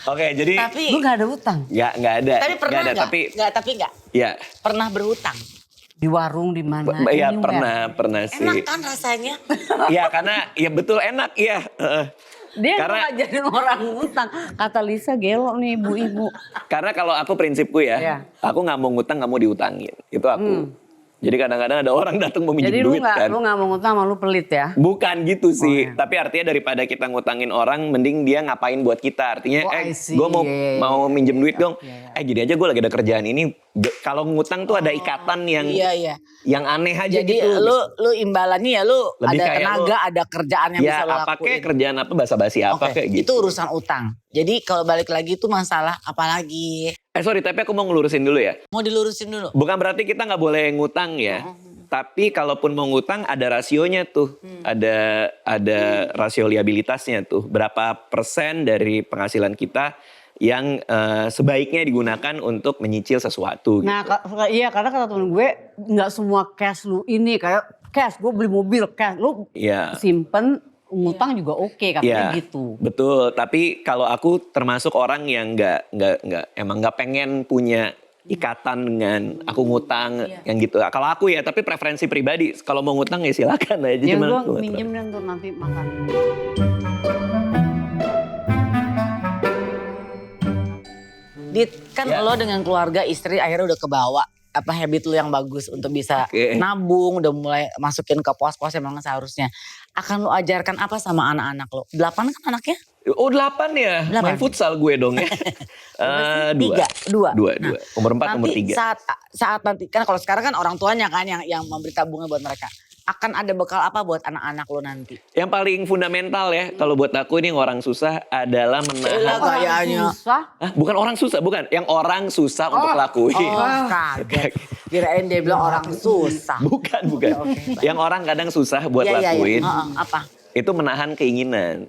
Speaker 3: Oke, jadi
Speaker 1: Tapi,
Speaker 2: Lu nggak ada utang
Speaker 3: nggak ada.
Speaker 1: tapi pernah
Speaker 3: Nggak ada,
Speaker 1: gak?
Speaker 3: tapi
Speaker 1: Nggak.
Speaker 3: ya,
Speaker 1: Pernah berhutang.
Speaker 2: di warung di mana?
Speaker 3: iya
Speaker 2: anywhere.
Speaker 3: pernah sih.
Speaker 1: Enak kan rasanya?
Speaker 3: Iya, karena ya betul enak ya.
Speaker 2: Dia
Speaker 3: Karena-
Speaker 2: ngajarin orang utang. Kata Lisa gelo nih ibu-ibu.
Speaker 3: Karena kalau aku prinsipku ya,
Speaker 2: Iya.
Speaker 3: aku nggak mau ngutang, nggak mau diutangin. Itu aku. Jadi kadang-kadang ada orang datang mau minjem
Speaker 2: Jadi lu
Speaker 3: duit kan.
Speaker 2: nggak mau ngutang, malu pelit ya?
Speaker 3: Bukan gitu sih,
Speaker 2: iya.
Speaker 3: tapi artinya daripada kita ngutangin orang, mending dia ngapain buat kita. Artinya,
Speaker 2: Oh, I see.
Speaker 3: gue mau
Speaker 2: Iya, iya,
Speaker 3: mau minjem duit dong.
Speaker 2: iya.
Speaker 3: Gini aja gue lagi ada kerjaan ini. Kalau ngutang tuh ada ikatan yang
Speaker 1: Iya.
Speaker 3: yang aneh aja
Speaker 1: Jadi
Speaker 3: gitu.
Speaker 1: lu imbalannya ya lu
Speaker 3: Lebih
Speaker 1: ada
Speaker 3: kayak
Speaker 1: tenaga, ada kerjaan yang
Speaker 3: ya
Speaker 1: bisa lu
Speaker 3: apa
Speaker 1: lakuin.
Speaker 3: kayak kerjaan apa basa-basi apa
Speaker 1: Oke,
Speaker 3: kayak gitu.
Speaker 1: itu urusan utang. Jadi kalau balik lagi itu masalah apa lagi?
Speaker 3: Sorry, tapi aku mau ngelurusin dulu ya.
Speaker 1: Mau dilurusin dulu.
Speaker 3: Bukan berarti kita nggak boleh ngutang ya. Tapi kalaupun mau ngutang ada rasionya tuh. Ada rasio liabilitasnya tuh. Berapa persen dari penghasilan kita yang sebaiknya digunakan untuk menyicil sesuatu.
Speaker 2: Nah, iya karena kata temen gue nggak semua cash lu ini kayak cash gue beli mobil cash lu
Speaker 3: Iya.
Speaker 2: simpen ngutang juga oke katanya
Speaker 3: Iya,
Speaker 2: gitu.
Speaker 3: betul. Tapi kalau aku termasuk orang yang emang nggak pengen punya ikatan dengan aku ngutang yang gitu. Kalau aku ya, tapi preferensi pribadi. Kalau mau ngutang ya silakan aja.
Speaker 2: Ya
Speaker 3: Cuman
Speaker 2: gue
Speaker 3: aku nggak
Speaker 2: minjem dan tuh nanti makan.
Speaker 1: Dit, kan
Speaker 3: Ya.
Speaker 1: lo dengan keluarga istri akhirnya udah kebawa apa habit lo yang bagus untuk bisa
Speaker 3: Oke.
Speaker 1: nabung, udah mulai masukin ke pos-pos yang memang seharusnya. Akan lo ajarkan apa sama anak-anak lo? 8 kan anaknya?
Speaker 3: Oh 8 ya?
Speaker 1: 8.
Speaker 3: Main futsal gue dong ya.
Speaker 1: Dua.
Speaker 3: Dua.
Speaker 1: Nah,
Speaker 3: Umur 4, umur 3.
Speaker 1: saat nanti, kan kalau sekarang kan orang tuanya kan yang memberi tabungan buat mereka. Akan ada bekal apa buat anak-anak lo nanti?
Speaker 3: Yang paling fundamental ya, kalau buat aku ini yang orang susah adalah
Speaker 1: Elah,
Speaker 3: menahan.
Speaker 1: gayanya.
Speaker 2: Susah.
Speaker 3: Hah, bukan orang susah, bukan. Yang orang susah untuk lakuin.
Speaker 1: Oh, kaget. Kirain dia bilang orang susah.
Speaker 3: Bukan.
Speaker 1: Oke, baik.
Speaker 3: Yang orang kadang susah buat
Speaker 1: Iya.
Speaker 3: lakuin.
Speaker 1: Apa?
Speaker 3: Itu menahan keinginan.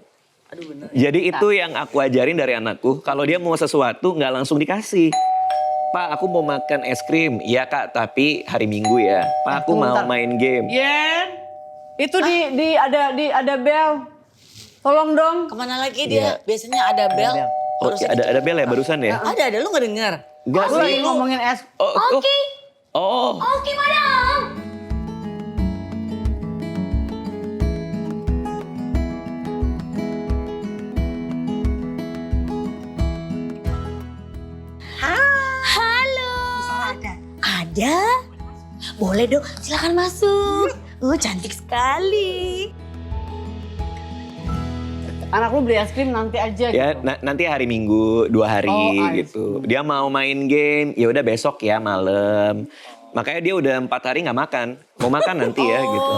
Speaker 1: Aduh bener.
Speaker 3: Jadi itu yang aku ajarin dari anakku. Kalau dia mau sesuatu nggak langsung dikasih. Pak, aku mau makan es krim. Iya kak, tapi hari Minggu ya. Pak, aku mau
Speaker 2: bentar.
Speaker 3: main game.
Speaker 2: Yen, itu ada bel. Tolong dong.
Speaker 1: Kemana lagi
Speaker 3: Iya.
Speaker 1: dia? Biasanya ada bel.
Speaker 3: Oh,
Speaker 1: Harusnya
Speaker 3: ada bel ya barusan ya?
Speaker 1: Ada, lu gak denger?
Speaker 3: Enggak
Speaker 2: Gue lagi
Speaker 3: sih.
Speaker 2: ngomongin es.
Speaker 3: Oke. Oh.
Speaker 4: Oke, madam. Halo. Ada? Boleh dong, silakan masuk. Cantik sekali.
Speaker 2: Anak lu beli es krim nanti aja
Speaker 3: Ya
Speaker 2: gitu.
Speaker 3: nanti hari Minggu 2 hari
Speaker 2: Oh, I
Speaker 3: gitu. Dia mau main game, ya udah besok ya malam. Makanya dia udah 4 hari nggak makan. Mau makan nanti ya gitu.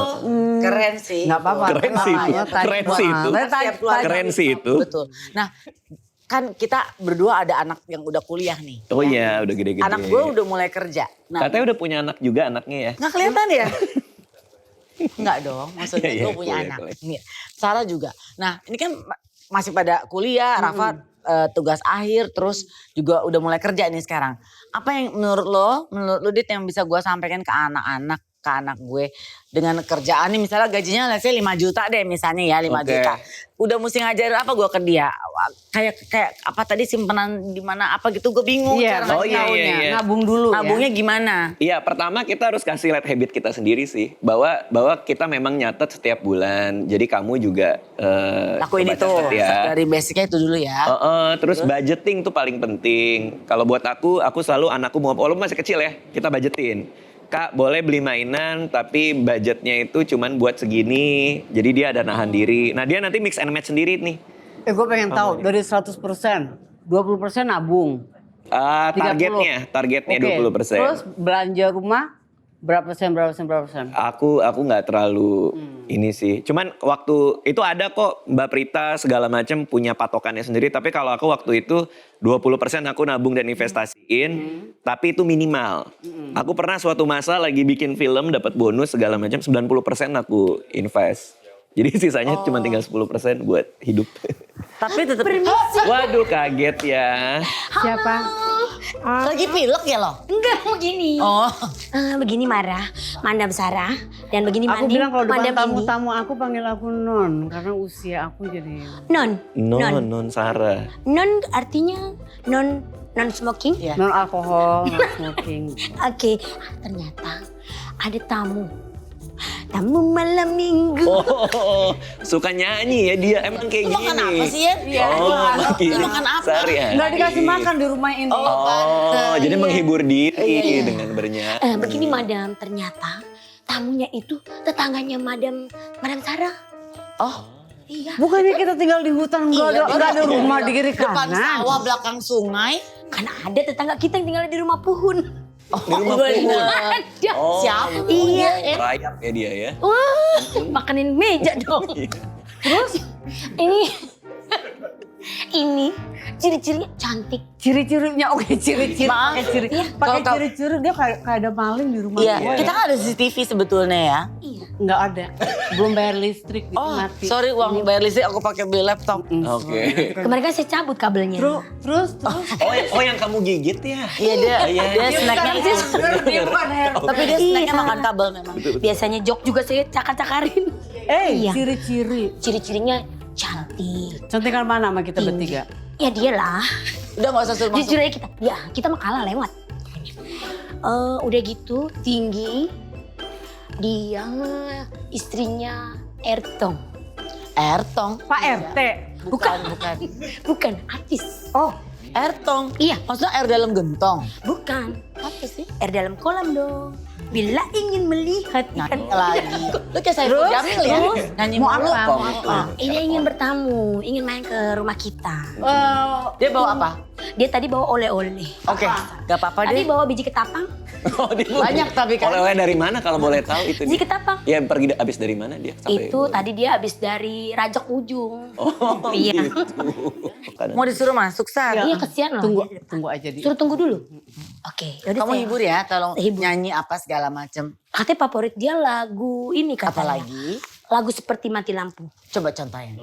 Speaker 1: Keren sih.
Speaker 2: Nggak apa-apa.
Speaker 3: Keren sih itu.
Speaker 2: Namanya tadi
Speaker 3: Keren
Speaker 2: buat-
Speaker 3: sih itu.
Speaker 1: Siap keluarga.
Speaker 3: Keren sih itu.
Speaker 1: Betul. Nah, kan kita berdua ada anak yang udah kuliah nih.
Speaker 3: Oh iya, udah gede-gede.
Speaker 1: Anak gue udah mulai kerja. Nah,
Speaker 3: Katanya udah punya anak juga anaknya ya.
Speaker 1: nggak kelihatan ya? Enggak dong, maksudnya
Speaker 3: Iya, iya,
Speaker 1: gue punya
Speaker 3: boleh,
Speaker 1: anak.
Speaker 3: boleh.
Speaker 1: Nih, Sarah juga. Nah, ini kan masih pada kuliah, Rafa tugas akhir, terus juga udah mulai kerja nih sekarang. Apa yang menurut lo Dit yang bisa gue sampaikan ke anak-anak ke anak gue dengan kerjaan nih misalnya gajinya let's say 5 juta deh misalnya ya 5
Speaker 3: Oke.
Speaker 1: juta. Udah mesti ngajarin apa gue ke dia. Kayak apa tadi simpenan di mana apa gitu gue bingung
Speaker 2: Iya,
Speaker 1: cara
Speaker 3: Oh,
Speaker 1: ngasih
Speaker 3: iya,
Speaker 1: taunya.
Speaker 3: iya, iya.
Speaker 2: Nabung dulu
Speaker 1: Nabungnya
Speaker 2: ya.
Speaker 1: gimana?
Speaker 3: Iya, pertama kita harus kasih lihat habit kita sendiri sih, bahwa kita memang nyatet setiap bulan. Jadi kamu juga
Speaker 1: Lakuin
Speaker 3: coba
Speaker 1: itu
Speaker 3: catat ya.
Speaker 1: dari basicnya itu dulu ya.
Speaker 3: Terus budgeting tuh paling penting. Kalau buat aku selalu anakku mau, walaupun masih kecil ya, kita budgetin. Kak boleh beli mainan tapi budgetnya itu cuman buat segini. Jadi dia ada nahan diri. Nah dia nanti mix and match sendiri nih.
Speaker 2: Gue pengen tahu dari 100%, 20% nabung. 30.
Speaker 3: Targetnya
Speaker 2: Oke,
Speaker 3: 20%.
Speaker 2: Terus belanja rumah berapa persen?
Speaker 3: Aku nggak terlalu ini sih. Cuman waktu itu ada kok Mbak Prita segala macam punya patokannya sendiri. Tapi kalau aku waktu itu 20% aku nabung dan investasiin. Tapi itu minimal. Aku pernah suatu masa lagi bikin film dapat bonus segala macam 90% aku invest. Jadi sisanya cuma tinggal 10% buat hidup.
Speaker 1: Tapi tetap
Speaker 3: Waduh kaget ya.
Speaker 2: Siapa?
Speaker 1: lagi pilek ya lo?
Speaker 4: Enggak, begini.
Speaker 1: Oh.
Speaker 4: Begini Marah, Mandam Sarah, dan begini
Speaker 2: Aku
Speaker 4: Mandi,
Speaker 2: bilang kalau depan
Speaker 4: Mandam Indi.
Speaker 2: tamu-tamu aku panggil aku Non. Karena usia aku jadi...
Speaker 4: Non.
Speaker 3: Non Sarah.
Speaker 4: Non artinya non smoking.
Speaker 1: Iya.
Speaker 2: Non alkohol, non smoking.
Speaker 4: Oke, ternyata ada tamu. Tamu malam minggu.
Speaker 3: Oh, suka nyanyi ya dia. Emang kayak
Speaker 1: Lu
Speaker 3: gini.
Speaker 1: makan apa sih ya?
Speaker 3: Makin
Speaker 1: Lu makan apa?
Speaker 3: besar ya.
Speaker 2: Nggak dikasih makan di rumah ini.
Speaker 3: Oh, jadi menghibur diri dengan bernyanyi.
Speaker 4: Begini Madam, ternyata tamunya itu tetangganya Madam Sarah.
Speaker 1: Oh.
Speaker 4: Iya.
Speaker 2: Bukannya kita tinggal di hutan, nggak ada rumah di kiri
Speaker 1: Depan
Speaker 2: kanan.
Speaker 1: sawah, belakang sungai.
Speaker 4: Kan ada tetangga kita yang tinggal di rumah Puhun.
Speaker 3: Di rumah Puhun.
Speaker 4: Ada.
Speaker 3: Oh,
Speaker 1: Siapa?
Speaker 4: Iya.
Speaker 3: Rayap ya dia ya.
Speaker 4: Wah, makanin meja dong. Terus ini ciri-cirinya cantik.
Speaker 2: Ciri-cirinya oke ciri-ciri.
Speaker 1: Maaf.
Speaker 2: Pakai ciri.
Speaker 4: Iya.
Speaker 2: Pakai
Speaker 1: Kalau-
Speaker 2: ciri-ciri dia kayak ada maling di rumah.
Speaker 1: Iya,
Speaker 2: dia.
Speaker 1: kita kan ada CCTV sebetulnya ya.
Speaker 4: Iya.
Speaker 2: Nggak ada. Belum bayar listrik jadi
Speaker 1: Oh,
Speaker 2: mati.
Speaker 1: sorry uang bayar listrik aku pakai beli laptop.
Speaker 3: Oke.
Speaker 4: Kemarin kan saya cabut kabelnya.
Speaker 2: Terus.
Speaker 3: Oh yang kamu gigit ya?
Speaker 1: Iya dia snacknya.
Speaker 2: Dia bukan hewan.
Speaker 1: Tapi dia snacknya
Speaker 4: Iya.
Speaker 1: makan kabel memang.
Speaker 4: Biasanya jok juga saya cakar-cakarin. Iya.
Speaker 2: Ciri-ciri.
Speaker 4: Ciri-cirinya cantik.
Speaker 2: Cantikan mana sama kita bertiga?
Speaker 4: Ya dialah.
Speaker 1: Udah gak usah suruh masuk.
Speaker 4: Jujur aja kita. Ya kita mah kalah lewat. Udah gitu tinggi. Dia istrinya Ertong.
Speaker 1: Ertong.
Speaker 2: Pak RT.
Speaker 1: Bukan.
Speaker 4: Bukan artis.
Speaker 1: Oh, Ertong.
Speaker 4: Iya.
Speaker 1: Maksudnya air dalam gentong.
Speaker 4: Bukan. Apa sih? Air dalam kolam dong. Bila ingin melihat
Speaker 1: Nyanyi lagi. Lu kayak saya Jamil ya. Nyanyi
Speaker 2: Mau
Speaker 1: mulu.
Speaker 2: apa? Mau apa?
Speaker 4: Ini ingin bertamu, ingin main ke rumah kita.
Speaker 1: Dia bawa apa?
Speaker 4: Dia tadi bawa oleh-oleh.
Speaker 1: Oke, gak apa-apa
Speaker 4: Tadi
Speaker 1: deh.
Speaker 4: bawa biji ketapang.
Speaker 1: Banyak tapi kan.
Speaker 3: Oleh-oleh dari mana kalau boleh tahu itu?
Speaker 4: Biji
Speaker 3: dia?
Speaker 4: ketapang.
Speaker 3: Ya pergi abis dari mana dia? Sampai
Speaker 4: Itu tadi dia habis dari Rajak Ujung.
Speaker 3: Oh,
Speaker 4: Iya.
Speaker 3: gitu.
Speaker 1: Mau disuruh masuk, Sar.
Speaker 4: Iya kesian loh.
Speaker 2: Tunggu aja di.
Speaker 4: Suruh tunggu dulu. Oke, yaudah
Speaker 1: Kamu
Speaker 4: saya-
Speaker 1: hibur ya, tolong
Speaker 4: Hibur.
Speaker 1: nyanyi apa segala macem.
Speaker 4: Katanya favorit dia lagu ini katanya.
Speaker 1: Apa lagi?
Speaker 4: Lagu Seperti Mati Lampu.
Speaker 1: Coba contohin.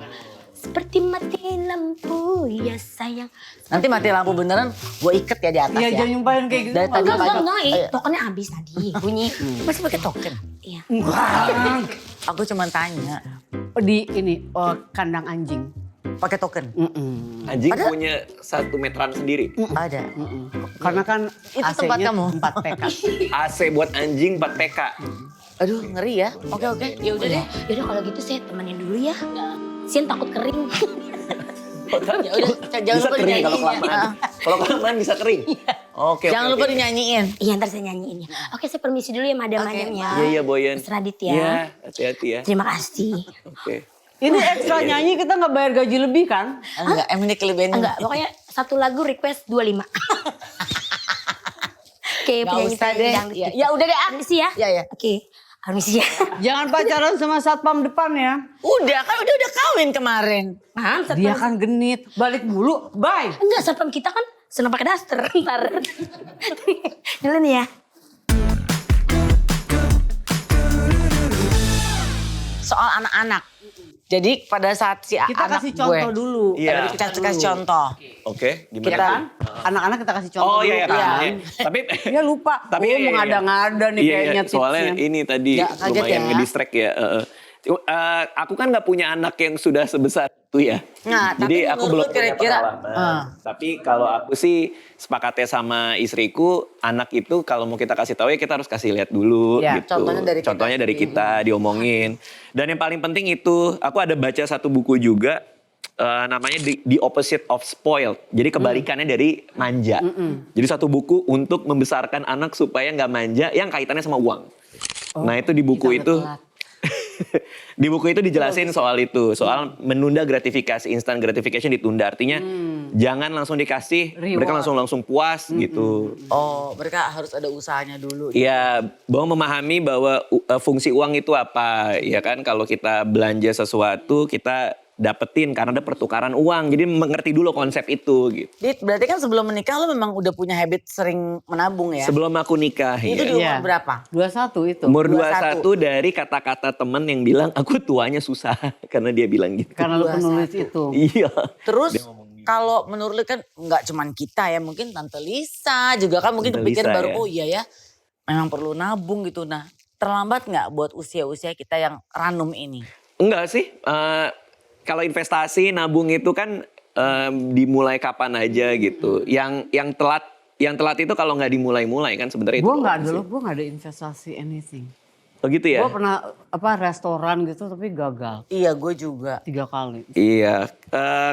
Speaker 4: Seperti mati lampu ya sayang.
Speaker 1: Nanti mati lampu beneran, gue iket ya di atas
Speaker 2: Iya
Speaker 1: ya.
Speaker 2: jangan nyumpahin kayak gitu.
Speaker 1: Dari tadi
Speaker 4: Enggak,
Speaker 1: pagi. Ayo.
Speaker 4: tokennya habis tadi bunyi.
Speaker 1: Masih pakai token.
Speaker 4: Iya.
Speaker 1: Aku cuma tanya,
Speaker 2: Di ini kandang anjing.
Speaker 1: pakai token?
Speaker 3: Anjing punya 1 meteran sendiri.
Speaker 1: Ada.
Speaker 2: Karena kan
Speaker 1: Itu tempat
Speaker 2: AC-nya
Speaker 1: kamu.
Speaker 2: 4 PK.
Speaker 3: AC buat anjing 4 PK.
Speaker 1: Aduh, ngeri ya. Oke, ya udah deh.
Speaker 4: Yaudah kalau gitu saya temenin dulu ya. Sian takut kering.
Speaker 1: Ya udah, jangan
Speaker 3: Bisa
Speaker 1: lupa
Speaker 3: kering kalau
Speaker 1: dinyanyiin ya.
Speaker 3: kelamaan. Kalau kelamaan bisa kering. Oke.
Speaker 1: Jangan lupa dinyanyiin.
Speaker 4: Iya ntar saya nyanyiin ya. Oke saya permisi dulu ya madam-madamnya.
Speaker 3: Iya Boyan.
Speaker 4: Mas Radit
Speaker 3: Iya,
Speaker 4: ya.
Speaker 3: hati-hati ya.
Speaker 4: Terima kasih.
Speaker 3: Oke.
Speaker 2: Ini ekstra nyanyi kita nggak bayar gaji lebih kan?
Speaker 1: Enggak, emang ini kelebihan.
Speaker 4: Enggak, pokoknya satu lagu request 25. Oke,
Speaker 1: Nggak
Speaker 4: penyanyi
Speaker 1: usah
Speaker 4: saya
Speaker 1: deh.
Speaker 4: dangdut
Speaker 1: Ya,
Speaker 4: kita.
Speaker 1: ya udah deh, ah.
Speaker 4: Permisi ya.
Speaker 1: Ya.
Speaker 4: Oke, permisi ya.
Speaker 2: Jangan pacaran sama satpam depan ya.
Speaker 1: Udah, kan udah kawin kemarin.
Speaker 4: Paham?
Speaker 2: Dia kan genit. Balik mulu. Bye.
Speaker 4: Enggak, satpam kita kan senang pakai daster. Ntar. Dulu nih ya.
Speaker 1: Soal anak-anak. Jadi pada saat si
Speaker 2: Kita
Speaker 1: anak
Speaker 2: kasih
Speaker 1: gue,
Speaker 2: contoh dulu.
Speaker 3: Iya.
Speaker 1: kita kasih contoh.
Speaker 3: Oke, gimana?
Speaker 2: Kita kan anak-anak kita kasih contoh
Speaker 3: Oh
Speaker 2: dulu
Speaker 3: iya,
Speaker 2: kan.
Speaker 3: iya. Tapi
Speaker 2: Dia lupa.
Speaker 3: Tapi
Speaker 2: Oh,
Speaker 3: iya,
Speaker 2: mengada-ngada nih
Speaker 3: iya,
Speaker 2: kayaknya
Speaker 3: soalnya
Speaker 2: tipsnya.
Speaker 3: ini tadi
Speaker 1: Nggak kaget
Speaker 3: lumayan
Speaker 1: ya.
Speaker 3: ngedistract ya. Aku kan nggak punya anak yang sudah sebesar itu ya.
Speaker 1: Nah,
Speaker 3: Jadi
Speaker 1: tapi
Speaker 3: aku
Speaker 1: menurut
Speaker 3: belum
Speaker 1: lu
Speaker 3: punya
Speaker 1: kira-kira,
Speaker 3: pengalaman. Tapi kalau aku sih sepakatnya sama istriku, anak itu kalau mau kita kasih tahu ya kita harus kasih lihat dulu
Speaker 2: Ya,
Speaker 3: gitu.
Speaker 1: contohnya dari
Speaker 3: kita diomongin. Dan yang paling penting itu, aku ada baca satu buku juga namanya The Opposite of Spoiled. Jadi kebalikannya dari manja. Jadi satu buku untuk membesarkan anak supaya nggak manja yang kaitannya sama uang. Nah itu di buku itu. Di buku itu dijelasin soal itu, soal menunda gratifikasi, instant gratification ditunda. Artinya jangan langsung dikasih, mereka langsung puas gitu.
Speaker 1: Oh, mereka harus ada usahanya dulu.
Speaker 3: Iya, bahwa memahami bahwa fungsi uang itu apa, ya kan? Kalau kita belanja sesuatu, kita dapetin karena ada pertukaran uang. Jadi mengerti dulu konsep itu gitu.
Speaker 1: Dit, berarti kan sebelum menikah lo memang udah punya habit sering menabung ya?
Speaker 3: Sebelum aku nikah
Speaker 1: Itu
Speaker 3: ya.
Speaker 1: di umur berapa?
Speaker 2: 21 itu.
Speaker 3: Umur
Speaker 1: 21.
Speaker 3: 21 dari kata-kata temen yang bilang aku tuanya susah karena dia bilang gitu.
Speaker 2: Karena lu
Speaker 1: 21.
Speaker 2: penulis itu.
Speaker 3: Iya.
Speaker 1: Terus kalau menurut lo kan nggak cuman kita ya, mungkin Tante Lisa juga kan mungkin
Speaker 3: Tante
Speaker 1: kepikir
Speaker 3: Lisa,
Speaker 1: baru
Speaker 3: ya.
Speaker 1: oh iya ya memang perlu nabung gitu. Nah terlambat nggak buat usia-usia kita yang ranum ini?
Speaker 3: Enggak sih. Kalau investasi nabung itu kan dimulai kapan aja gitu. Yang telat itu kalau nggak dimulai-mulai kan sebenarnya itu.
Speaker 2: Gue nggak
Speaker 3: doang
Speaker 2: dulu,
Speaker 3: sih.
Speaker 2: gue nggak ada investasi anything.
Speaker 3: Oh gitu ya?
Speaker 2: Gue pernah restoran gitu tapi gagal
Speaker 1: Iya gue juga.
Speaker 2: 3 kali.
Speaker 3: Iya.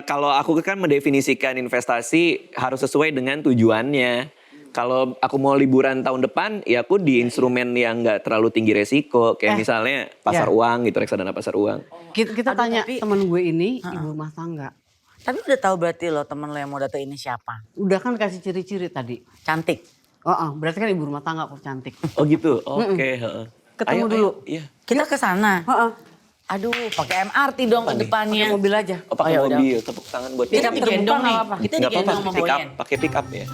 Speaker 3: Kalau aku kan mendefinisikan investasi harus sesuai dengan tujuannya. Kalau aku mau liburan tahun depan, ya aku di instrumen yang nggak terlalu tinggi resiko. Kayak misalnya pasar uang gitu, reksadana pasar uang.
Speaker 2: Kita
Speaker 1: Aduh,
Speaker 2: tanya
Speaker 1: tapi-
Speaker 2: temen gue ini ibu rumah tangga.
Speaker 1: Tapi udah tahu berarti lo temen lo yang mau datang ini siapa?
Speaker 2: Udah kan kasih ciri-ciri tadi.
Speaker 1: Cantik.
Speaker 2: Berarti kan ibu rumah tangga kok cantik.
Speaker 3: Oh gitu, oke. heeh.
Speaker 2: Ketemu
Speaker 3: Ayo,
Speaker 2: dulu.
Speaker 3: Iya.
Speaker 1: Kita ke sana.
Speaker 2: Heeh.
Speaker 1: Aduh, pakai MRT dong ke depannya.
Speaker 2: Pakai mobil aja.
Speaker 3: Oh pakai
Speaker 1: Oh, ya udah.
Speaker 3: mobil, tepuk tangan buat
Speaker 1: Kita
Speaker 3: dia.
Speaker 1: digendong
Speaker 2: nggak
Speaker 1: nih.
Speaker 2: apa-apa.
Speaker 1: Kita
Speaker 3: Nggak
Speaker 1: digendong
Speaker 3: apa-apa,
Speaker 1: sama
Speaker 3: pick up,
Speaker 1: Boyen.
Speaker 3: pakai pick up ya.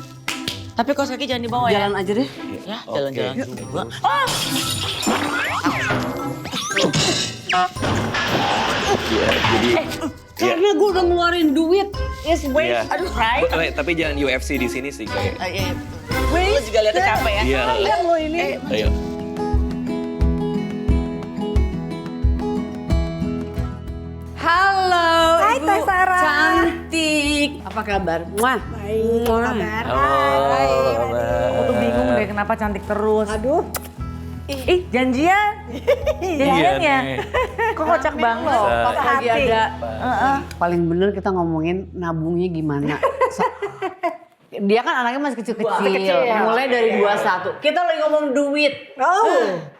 Speaker 1: Tapi kos kaki jangan dibawa ya.
Speaker 2: Jalan aja deh.
Speaker 1: Ya,
Speaker 3: Oke.
Speaker 1: jalan-jalan juga.
Speaker 3: Iya, jadi
Speaker 2: Karena gue udah ngeluarin duit.
Speaker 1: Yes, wait.
Speaker 3: Iya.
Speaker 1: Aduh, right.
Speaker 3: Tapi jangan UFC di sini sih kayak.
Speaker 1: Lo juga lihat capek ya.
Speaker 3: Iya.
Speaker 2: Lihat lo ini.
Speaker 3: Ayo.
Speaker 2: Halo
Speaker 5: Hai,
Speaker 2: Ibu
Speaker 5: Teh Sarah.
Speaker 2: cantik. Apa kabar? Muah.
Speaker 5: Baik, apa kabar?
Speaker 1: Aku tuh bingung deh kenapa cantik terus.
Speaker 5: Aduh,
Speaker 1: Ih, janjian. Janjian ya.
Speaker 3: nih.
Speaker 1: Kok kocak banget.
Speaker 2: Pas lagi
Speaker 5: hati.
Speaker 2: ada paling bener kita ngomongin nabungnya gimana. Dia kan anaknya masih kecil-kecil. Mulai dari 21. Kita lagi ngomong duit.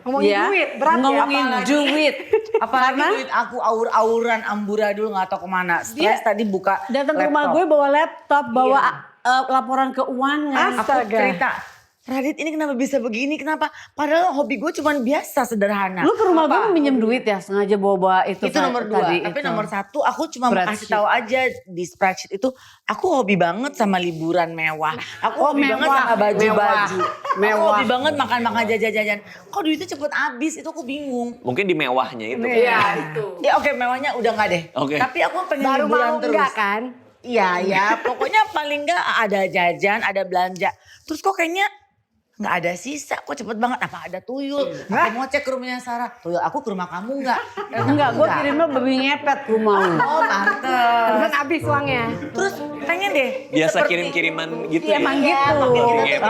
Speaker 5: ngomongin
Speaker 2: Ya,
Speaker 5: duit, berat ya.
Speaker 2: ngomongin duit.
Speaker 1: Apalagi
Speaker 2: Karena
Speaker 1: duit aku aur-auran amburadul gak tau kemana. Stres tadi buka
Speaker 2: datang ke rumah gue bawa laptop, bawa laporan keuangan.
Speaker 1: Aku cerita, Radit ini kenapa bisa begini, kenapa? Padahal hobi gue cuma biasa, sederhana.
Speaker 2: Lu ke rumah gue minjem duit ya, sengaja bawa itu.
Speaker 1: Itu nomor 2, tapi nomor 1 aku cuma mau kasih
Speaker 2: Spreadsheet.
Speaker 1: tahu aja di spreadsheet itu aku hobi banget sama liburan mewah. Aku hobi banget sama baju-baju. Aku
Speaker 2: Mewah.
Speaker 1: hobi banget makan-makan jajan-jajan. Kok duitnya cepet habis, itu aku bingung.
Speaker 3: Mungkin di mewahnya itu.
Speaker 2: Iya itu.
Speaker 1: Ya oke, mewahnya udah nggak deh.
Speaker 3: Oke.
Speaker 1: Tapi aku pengen
Speaker 5: Baru
Speaker 1: liburan
Speaker 5: mau
Speaker 1: terus.
Speaker 5: enggak kan?
Speaker 1: Iya ya, pokoknya paling nggak ada jajan, ada belanja. Terus kok kayaknya nggak ada sisa, kok cepet banget. Apa ada tuyul? Aku mau cek ke rumahnya Sarah. Tuyul aku ke rumah kamu nggak?
Speaker 2: Enggak, gue kirimnya babi ngepet ke rumah lu.
Speaker 1: Oh pantes.
Speaker 5: Dan habis uangnya.
Speaker 1: Terus pengen deh.
Speaker 3: Biasa
Speaker 1: seperti-
Speaker 3: kirim-kiriman gitu
Speaker 2: Iya
Speaker 3: ya.
Speaker 2: emang gitu.
Speaker 3: Ngepet.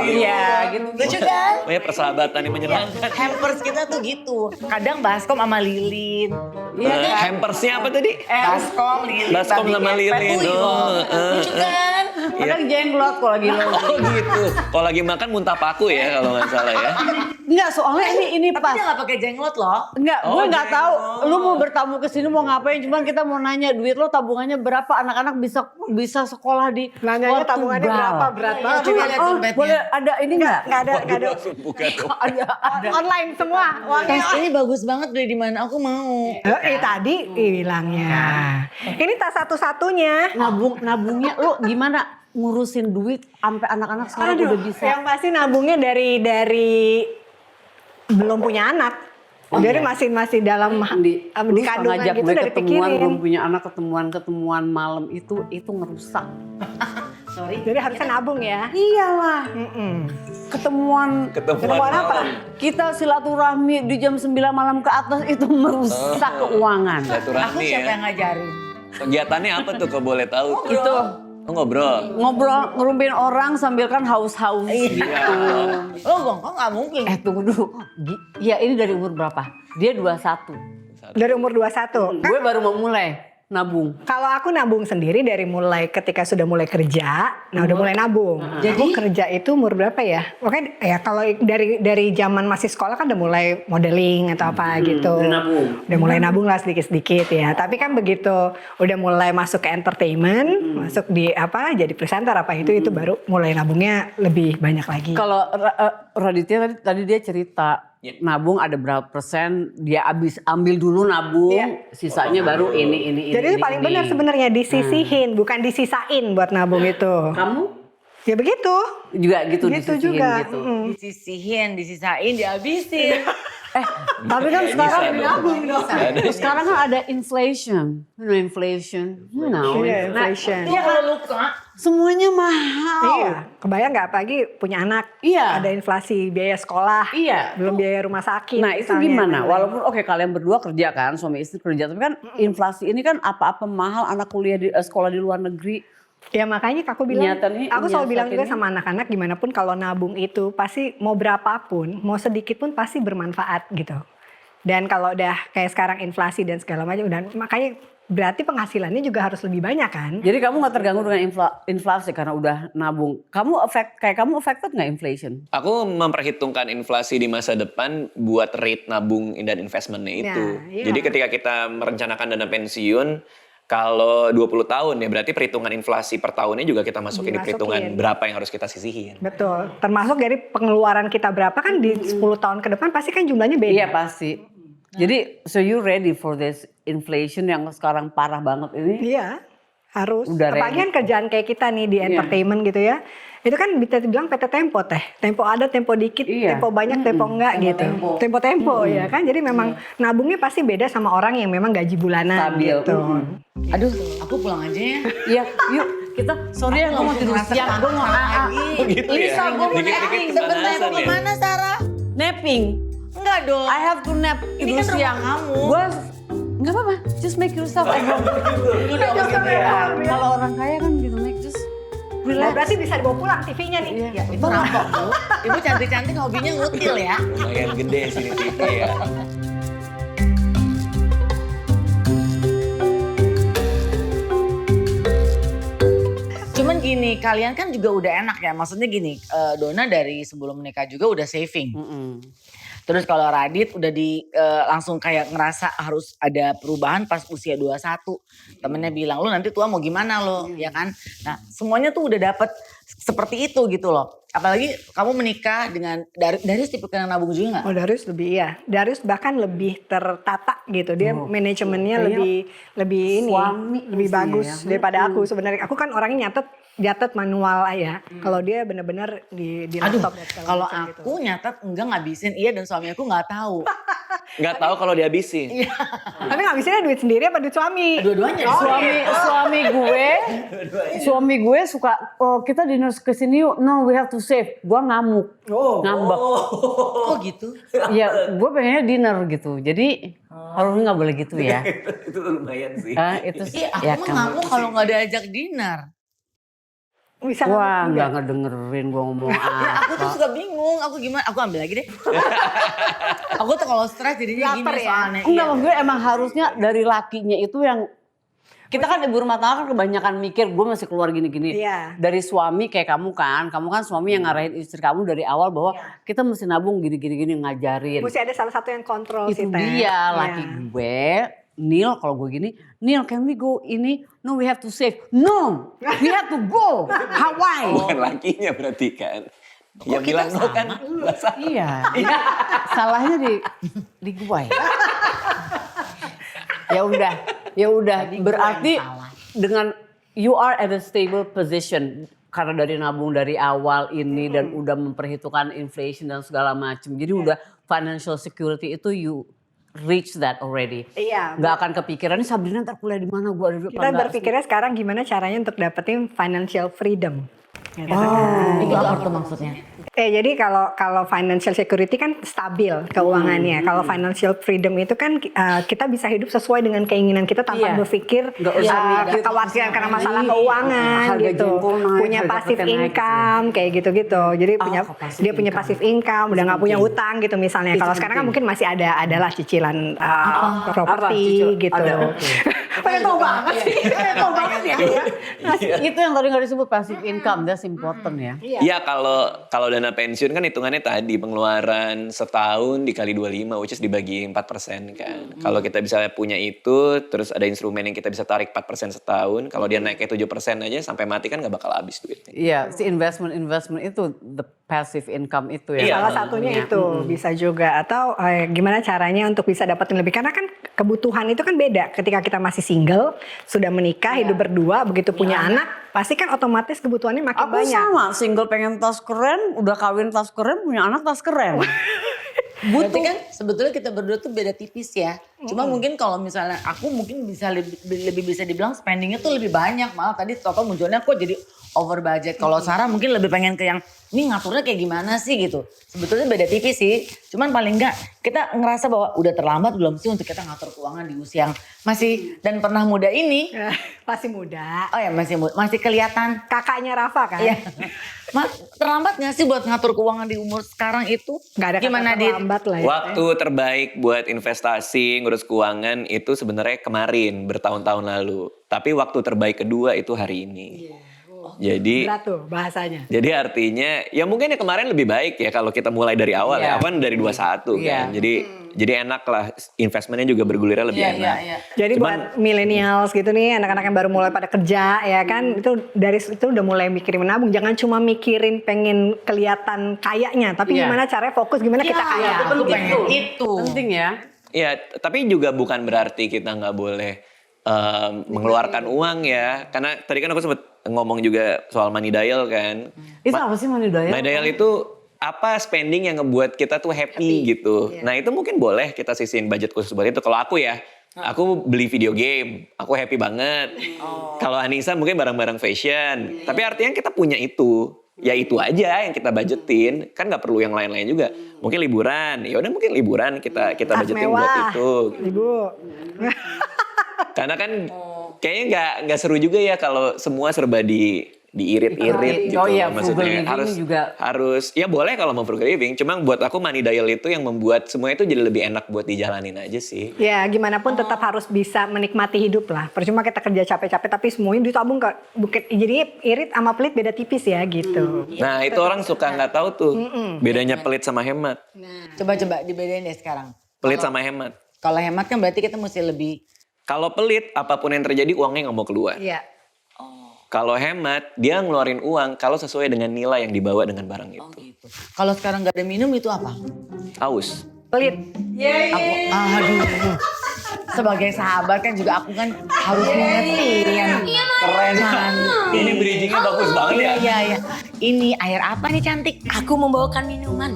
Speaker 2: Iya gitu.
Speaker 1: Lucu kan?
Speaker 3: Oh ya persahabatan yang menyenangkan.
Speaker 1: Hampers kita tuh gitu. Kadang baskom sama lilin.
Speaker 3: Hampersnya apa tadi?
Speaker 1: Baskom, lilin.
Speaker 3: Baskom
Speaker 1: babi
Speaker 3: sama
Speaker 1: ngepet.
Speaker 3: lilin.
Speaker 1: Tuyul. Lucu kan?
Speaker 2: Kadang jenglot kalau lagi lo.
Speaker 3: Oh gitu. Kalau lagi makan muntah paku ya kalau nggak salah ya.
Speaker 2: Enggak, soalnya ini
Speaker 1: Tapi
Speaker 2: pas.
Speaker 1: dia nggak pakai jenglot loh.
Speaker 2: Enggak,
Speaker 3: Oh,
Speaker 2: gue nggak tahu.
Speaker 3: jenglot.
Speaker 2: Lu mau bertamu ke sini mau ngapain? Cuman kita mau nanya duit lo tabungannya berapa? Anak-anak bisa sekolah di
Speaker 5: Nanyanya
Speaker 2: Portugal.
Speaker 5: tabungannya berapa, berat banget.
Speaker 1: Coba
Speaker 5: ini.
Speaker 1: lihat
Speaker 2: Oh,
Speaker 1: dompetnya.
Speaker 2: boleh ada ini enggak?
Speaker 5: Nggak ada, nggak ada.
Speaker 3: Langsung buka tuh.
Speaker 2: Ada.
Speaker 5: Online semua uangnya.
Speaker 1: Tas ini bagus banget beli di mana? Aku mau.
Speaker 5: Tadi bilangnya. Ini tas satu-satunya.
Speaker 2: Nabungnya lu gimana ngurusin duit sampai anak-anak sekarang
Speaker 5: Aduh,
Speaker 2: udah bisa.
Speaker 5: yang pasti nabungnya dari belum punya anak. Jadi masih dalam di kandungan
Speaker 2: ngajak
Speaker 5: gitu
Speaker 2: gue
Speaker 5: udah
Speaker 2: ketemuan, belum
Speaker 5: dipikirin.
Speaker 2: punya anak, ketemuan malam itu ngerusak.
Speaker 5: Jadi harusnya nabung ya.
Speaker 2: Iyalah,
Speaker 5: Mm-mm.
Speaker 2: ketemuan
Speaker 3: apa?
Speaker 2: kita silaturahmi di jam 9 malam ke atas itu merusak keuangan.
Speaker 1: Aku
Speaker 3: Silaturahmi
Speaker 1: siapa
Speaker 3: ya.
Speaker 1: yang ngajarin?
Speaker 3: Kegiatannya apa tuh kalau boleh tahu?
Speaker 2: Itu
Speaker 3: Oh, ngobrol.
Speaker 2: ngobrol ngerumpiin orang sambil kan haus-haus gitu.
Speaker 1: Lo bongkok nggak mungkin.
Speaker 2: Tunggu dulu. Ya ini dari umur berapa? Dia 21.
Speaker 5: Dari umur 21.
Speaker 2: Gue baru mau mulai nabung.
Speaker 5: Kalau aku nabung sendiri dari mulai ketika sudah mulai kerja, nah udah mulai nabung. Jadi aku kerja itu umur berapa ya? Oke ya kalau dari zaman masih sekolah kan udah mulai modeling atau apa gitu.
Speaker 2: Udah nabung.
Speaker 5: Udah mulai nabung lah sedikit-sedikit ya. Tapi kan begitu udah mulai masuk ke entertainment, masuk di apa jadi presenter apa itu baru mulai nabungnya lebih banyak lagi.
Speaker 2: Kalau Raditya tadi dia cerita nabung ada berapa persen dia ambil dulu nabung, sisanya baru ini.
Speaker 5: Jadi itu paling benar sebenarnya disisihin, bukan disisain buat nabung itu.
Speaker 2: Kamu
Speaker 5: Ya begitu.
Speaker 2: juga gitu
Speaker 5: Gitu
Speaker 2: disisihin
Speaker 5: juga.
Speaker 2: gitu.
Speaker 1: Disisihin, disisain, dihabisin.
Speaker 2: Tapi kan sekarang
Speaker 3: Sekarang
Speaker 2: kan ada inflation. Inflation.
Speaker 5: Iya, inflation.
Speaker 1: Iya kalau luka.
Speaker 2: Semuanya mahal.
Speaker 5: Iya, kebayang nggak pagi punya anak,
Speaker 2: Iya.
Speaker 5: ada inflasi biaya sekolah,
Speaker 2: Iya.
Speaker 5: belum biaya rumah sakit.
Speaker 2: Nah itu
Speaker 5: misalnya.
Speaker 2: gimana? Walaupun oke kalian berdua kerja kan, suami istri kerja, tapi kan inflasi ini kan apa-apa mahal, anak kuliah di sekolah di luar negeri.
Speaker 5: Ya makanya aku bilang, aku selalu bilang juga
Speaker 2: nyiasatinnya.
Speaker 5: sama anak-anak gimana pun kalau nabung itu pasti mau berapapun, mau sedikit pun pasti bermanfaat gitu. Dan kalau udah kayak sekarang inflasi dan segala macam, udah makanya berarti penghasilannya juga harus lebih banyak kan?
Speaker 2: Jadi kamu nggak terganggu dengan inflasi karena udah nabung. Kamu affected nggak inflation?
Speaker 3: Aku memperhitungkan inflasi di masa depan buat rate nabung dan investmentnya itu.
Speaker 5: Nah, iya.
Speaker 3: Jadi ketika kita merencanakan dana pensiun, kalau 20 tahun ya berarti perhitungan inflasi per tahunnya juga kita masukin di perhitungan berapa yang harus kita sisihin.
Speaker 5: Betul, termasuk dari pengeluaran kita berapa kan di 10 tahun ke depan pasti kan jumlahnya beda.
Speaker 2: Iya pasti. Jadi so you ready for this inflation yang sekarang parah banget ini?
Speaker 5: Iya, harus.
Speaker 2: Udah
Speaker 5: Apalagi
Speaker 2: ready.
Speaker 5: kan kerjaan kayak kita nih di entertainment gitu ya. Itu kan bisa dibilang PT Tempo teh. Tempo ada, tempo dikit,
Speaker 2: Iya.
Speaker 5: tempo banyak, tempo enggak gitu. Tempo ya kan. Jadi memang nabungnya pasti beda sama orang yang memang gaji bulanan
Speaker 2: Stabil.
Speaker 5: gitu.
Speaker 1: Aduh, aku pulang aja ya.
Speaker 2: Iya, yuk kita sorry ya gue mau tidur siang, gue mau
Speaker 3: gitu
Speaker 2: ini
Speaker 3: ya?
Speaker 2: Sar, gue mau
Speaker 3: Dikit-dikit
Speaker 2: napping.
Speaker 3: kepanasan
Speaker 1: Sebentar mau
Speaker 3: ya?
Speaker 1: kemana Sarah?
Speaker 2: Napping.
Speaker 1: Enggak dong.
Speaker 2: I have to nap.
Speaker 1: Ini
Speaker 2: Tidur
Speaker 1: kan rumah
Speaker 2: siang.
Speaker 1: kamu.
Speaker 2: Gue nggak apa-apa. Just make yourself at home. Kalau orang kaya kan gitu, make just
Speaker 5: Nah,
Speaker 2: relax.
Speaker 5: berarti bisa dibawa pulang TV-nya nih.
Speaker 2: Iya.
Speaker 1: Ya, itu rampok Bu. Ibu cantik-cantik hobinya ngutil ya.
Speaker 3: Lumayan gede sini TV ya.
Speaker 1: Cuman gini, kalian kan juga udah enak ya. Maksudnya gini, Dona dari sebelum menikah juga udah saving. Terus kalau Radit udah langsung kayak ngerasa harus ada perubahan pas usia 21. Temennya bilang, lu nanti tua mau gimana lo, ya kan? Nah semuanya tuh udah dapet seperti itu gitu loh. Apalagi kamu menikah dengan Darius tipe yang nabung juga gak?
Speaker 5: Oh Darius lebih iya. Darius bahkan lebih tertata gitu. Dia manajemennya lebih ini,
Speaker 2: suami
Speaker 5: lebih
Speaker 2: mestinya
Speaker 5: bagus
Speaker 2: ya.
Speaker 5: daripada aku sebenarnya. Aku kan orangnya nyatet manual aja. Kalau dia bener-bener di
Speaker 1: Aduh,
Speaker 5: laptop dan segala
Speaker 1: kalau
Speaker 5: macam
Speaker 1: aku
Speaker 5: gitu.
Speaker 1: nyatet enggak ngabisin iya dan suami aku nggak tahu.
Speaker 3: Nggak tahu kalau dihabisin.
Speaker 5: Tapi ngabisinnya duit sendiri apa duit suami?
Speaker 1: Dua-duanya.
Speaker 2: Suami gue suka kita dinner ke sini yuk. No, we have to save. Gue ngamuk, ngambek.
Speaker 1: Oh gitu.
Speaker 2: Ya, gue pengennya dinner gitu. Jadi harusnya nggak boleh gitu ya.
Speaker 3: Itu lumayan sih.
Speaker 2: Itu
Speaker 1: Iya, aku
Speaker 2: ya
Speaker 1: mah
Speaker 2: kan.
Speaker 1: ngamuk kalau nggak diajak dinner.
Speaker 5: Bisa
Speaker 2: Wah,
Speaker 5: nggak?
Speaker 2: nggak ngedengerin gue ngomong
Speaker 1: Aku tuh
Speaker 2: apa.
Speaker 1: suka bingung, aku gimana? Aku ambil lagi deh. Aku tuh kalau stres jadinya
Speaker 5: Laper
Speaker 1: gini
Speaker 5: ya?
Speaker 1: soalnya.
Speaker 2: Enggak,
Speaker 1: Iya.
Speaker 2: maksud gue emang harusnya dari lakinya itu yang kita kan ibu rumah tangga kan kebanyakan mikir gue masih keluar gini-gini.
Speaker 5: Iya.
Speaker 2: Dari suami kayak kamu kan suami yang ngarahin istri kamu dari awal bahwa kita mesti nabung gini-gini ngajarin.
Speaker 5: Mesti ada salah satu yang kontrol
Speaker 2: Itu
Speaker 5: sih Teh.
Speaker 2: dia
Speaker 5: Iya.
Speaker 2: laki gue. Neil kalau gue gini, Neil can we go ini? No we have to save. No we have to go Hawaii.
Speaker 3: Bukan lakinya berarti kan. Yang bilang no kan.
Speaker 2: Iya. Salahnya di gue. Ya udah. Berarti dengan you are at a stable position karena dari nabung dari awal ini dan udah memperhitungkan inflation dan segala macam. Jadi udah financial security itu reach that already.
Speaker 5: Iya.
Speaker 2: Nggak akan kepikiran, ini Sabrina ntar kuliah di mana, gua ada duit apa
Speaker 5: Kita
Speaker 2: nggak?"
Speaker 5: berpikirnya sekarang gimana caranya untuk dapetin financial freedom. Gitu
Speaker 2: Oh.
Speaker 5: kan.
Speaker 1: Itu apa tuh maksudnya?
Speaker 5: Jadi kalau financial security kan stabil keuangannya. Kalau financial freedom itu kan kita bisa hidup sesuai dengan keinginan kita tanpa
Speaker 2: Iya.
Speaker 5: berpikir
Speaker 2: Nggak usah mikir
Speaker 5: kekhawatiran karena masalah
Speaker 2: Iya.
Speaker 5: keuangan
Speaker 2: Harga
Speaker 5: gitu.
Speaker 2: jengkol naik,
Speaker 5: Punya
Speaker 2: harga
Speaker 5: passive
Speaker 2: pete naik,
Speaker 5: income kayak gitu-gitu. Jadi punya
Speaker 2: passive
Speaker 5: dia punya
Speaker 2: income.
Speaker 5: passive income, udah nggak punya utang gitu misalnya.
Speaker 2: Itu
Speaker 5: Kalau sekarang kan
Speaker 2: penting.
Speaker 5: mungkin masih adalah cicilan properti
Speaker 2: Cicil?
Speaker 5: gitu.
Speaker 2: Ada.
Speaker 5: Pengen tahu banget sih. Pengen tahu banget ya.
Speaker 2: Itu yang tadi nggak disebut passive income, that's important ya.
Speaker 3: Iya, kalau dana pensiun kan hitungannya tadi pengeluaran setahun dikali 25, which is dibagi 4% kan. Kalau kita bisa punya itu, terus ada instrumen yang kita bisa tarik 4% setahun, kalau dia naiknya 7% aja sampai mati kan nggak bakal habis duitnya.
Speaker 2: Iya, si investment itu the passive income itu ya.
Speaker 3: Iya.
Speaker 5: Salah satunya itu bisa juga atau gimana caranya untuk bisa dapetin lebih karena kan kebutuhan itu kan beda ketika kita masih single sudah menikah hidup berdua begitu punya anak pasti kan otomatis kebutuhannya makin
Speaker 2: Aku
Speaker 5: banyak.
Speaker 2: sama, single pengen tas keren, udah kawin tas keren, punya anak tas keren.
Speaker 1: Berarti kan sebetulnya kita berdua tuh beda tipis ya. Cuma mungkin kalau misalnya aku mungkin bisa lebih bisa dibilang spendingnya tuh lebih banyak. Malah tadi Toto munculnya kok jadi over budget. Kalau Sarah mungkin lebih pengen ke yang ini ngaturnya kayak gimana sih gitu. Sebetulnya beda tipis sih. Cuman paling enggak kita ngerasa bahwa udah terlambat belum sih untuk kita ngatur keuangan di usia yang masih dan pernah muda ini.
Speaker 5: Masih muda.
Speaker 1: Oh ya masih kelihatan.
Speaker 5: Kakaknya Rafa kan?
Speaker 1: Iya. Terlambat gak sih buat ngatur keuangan di umur sekarang itu?
Speaker 5: Gak ada
Speaker 1: gimana
Speaker 5: kata terlambat lah ya.
Speaker 3: Waktu terbaik buat investasi, ngurus keuangan itu sebenarnya kemarin, bertahun-tahun lalu. Tapi waktu terbaik kedua itu hari ini. Jadi
Speaker 5: Berat tuh bahasanya.
Speaker 3: Jadi artinya ya mungkin ya kemarin lebih baik ya kalau kita mulai dari awal ya. Apa dari 21 kan. Jadi enak lah investmentnya juga bergulirnya lebih enak.
Speaker 5: Jadi buat millennials gitu nih anak-anak yang baru mulai pada kerja ya kan itu dari itu udah mulai mikirin menabung. Jangan cuma mikirin pengen kelihatan kayanya tapi gimana caranya fokus gimana kita kaya.
Speaker 1: Itu.
Speaker 2: Penting ya.
Speaker 3: Iya, tapi juga bukan berarti kita nggak boleh mengeluarkan uang ya. Karena tadi kan aku sempat ngomong juga soal money dial kan.
Speaker 2: Itu apa sih money dial?
Speaker 3: Money dial itu apa spending yang ngebuat kita tuh happy gitu. Nah itu mungkin boleh kita sisihin budget khusus buat itu. Kalau aku ya, aku beli video game, aku happy banget. Kalau Anissa mungkin barang-barang fashion. Tapi artinya kita punya itu. Ya itu aja yang kita budgetin, kan nggak perlu yang lain-lain juga. Mungkin liburan, ya udah mungkin liburan kita budgetin buat itu.
Speaker 5: Ibu.
Speaker 3: Karena kan kayaknya nggak seru juga ya kalau semua serba diirit-irit gitu.
Speaker 2: Oh iya,
Speaker 3: Maksudnya
Speaker 2: frugal living
Speaker 3: harus ya boleh kalau mau frugal living. Cuma buat aku money dial itu yang membuat semua itu jadi lebih enak buat dijalanin aja sih.
Speaker 5: Ya gimana pun tetap harus bisa menikmati hidup lah. Percuma kita kerja capek-capek tapi semuanya ditabung ke bukit. Jadi irit sama pelit beda tipis ya gitu.
Speaker 3: Nah itu orang suka nggak tahu tuh bedanya pelit sama hemat.
Speaker 1: Coba dibedain deh sekarang.
Speaker 3: Pelit sama hemat.
Speaker 1: Kalau hemat kan berarti kita mesti lebih.
Speaker 3: Kalau pelit apapun yang terjadi uangnya nggak mau keluar.
Speaker 5: Iya.
Speaker 3: Kalau hemat dia ngeluarin uang kalau sesuai dengan nilai yang dibawa dengan barang itu.
Speaker 1: Gitu. Kalau sekarang nggak ada minum itu apa?
Speaker 3: Aus.
Speaker 5: Pelit.
Speaker 1: Aduh. Sebagai sahabat kan juga aku kan harus ngingetin.
Speaker 3: Keren. Ini bridgingnya bagus banget ya.
Speaker 1: Iya. Ini air apa nih cantik?
Speaker 4: Aku membawakan minuman.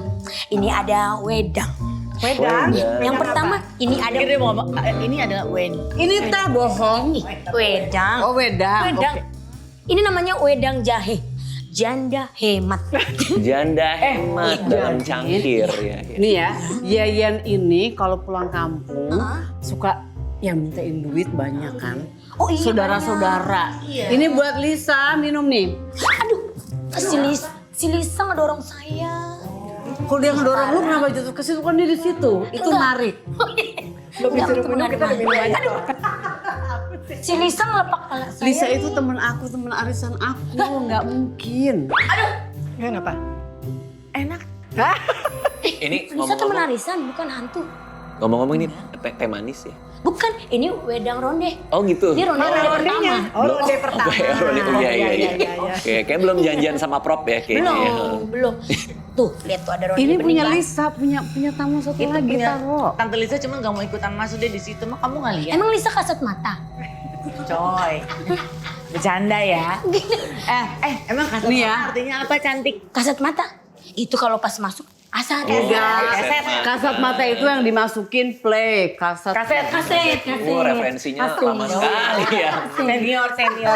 Speaker 4: Ini ada wedang.
Speaker 5: Wedang.
Speaker 4: Yang pertama ini ada
Speaker 1: Akhirnya mau ngomong, ini adalah wen.
Speaker 2: Ini teh bohong.
Speaker 4: wedang.
Speaker 2: Oh wedang.
Speaker 4: Wedang. Ini namanya wedang jahe. Janda hemat.
Speaker 3: Janda hemat dalam cangkir ya.
Speaker 2: Nih ya, Yayan ini kalau pulang kampung suka yang mintain duit banyak kan.
Speaker 4: Oh iya.
Speaker 2: Saudara-saudara. Ini buat Lisa minum nih.
Speaker 4: Aduh, si Lisa ngedorong saya.
Speaker 2: Kalau dia ngedorong lu kenapa jatuh ke situ kan dia di situ. Itu narik.
Speaker 5: Belum disuruh minum kita udah minum aja.
Speaker 4: Si Lisa ngelepak kepala saya.
Speaker 2: Lisa itu teman aku, teman arisan aku, nggak mungkin.
Speaker 5: Kenapa?
Speaker 1: Enak.
Speaker 3: Ini
Speaker 4: Lisa teman arisan bukan hantu.
Speaker 3: ngomong-ngomong ini teh manis ya.
Speaker 4: Bukan, ini wedang ronde.
Speaker 3: Oh gitu.
Speaker 4: Ini ronde pertama.
Speaker 5: Oh, ronde pertama.
Speaker 3: Iya. Oke, kayak belum janjian sama prop ya kayaknya.
Speaker 4: Belum. Tuh, lihat tuh ada ronde.
Speaker 2: Ini punya
Speaker 4: bening,
Speaker 2: Lisa, punya tamu satu
Speaker 1: Itu
Speaker 2: lagi
Speaker 1: punya
Speaker 2: taruh.
Speaker 1: Tante Lisa cuma gak mau ikutan masuk deh di situ. Mah kamu gak lihat?
Speaker 4: Emang Lisa kasat mata?
Speaker 1: Coy. Bercanda ya. Emang kasat
Speaker 2: Nih ya.
Speaker 1: mata artinya apa cantik?
Speaker 4: Kasat mata? Itu kalau pas masuk Asal
Speaker 2: Kasat mata itu yang dimasukin play. Kaset.
Speaker 3: Referensinya lama sekali ya.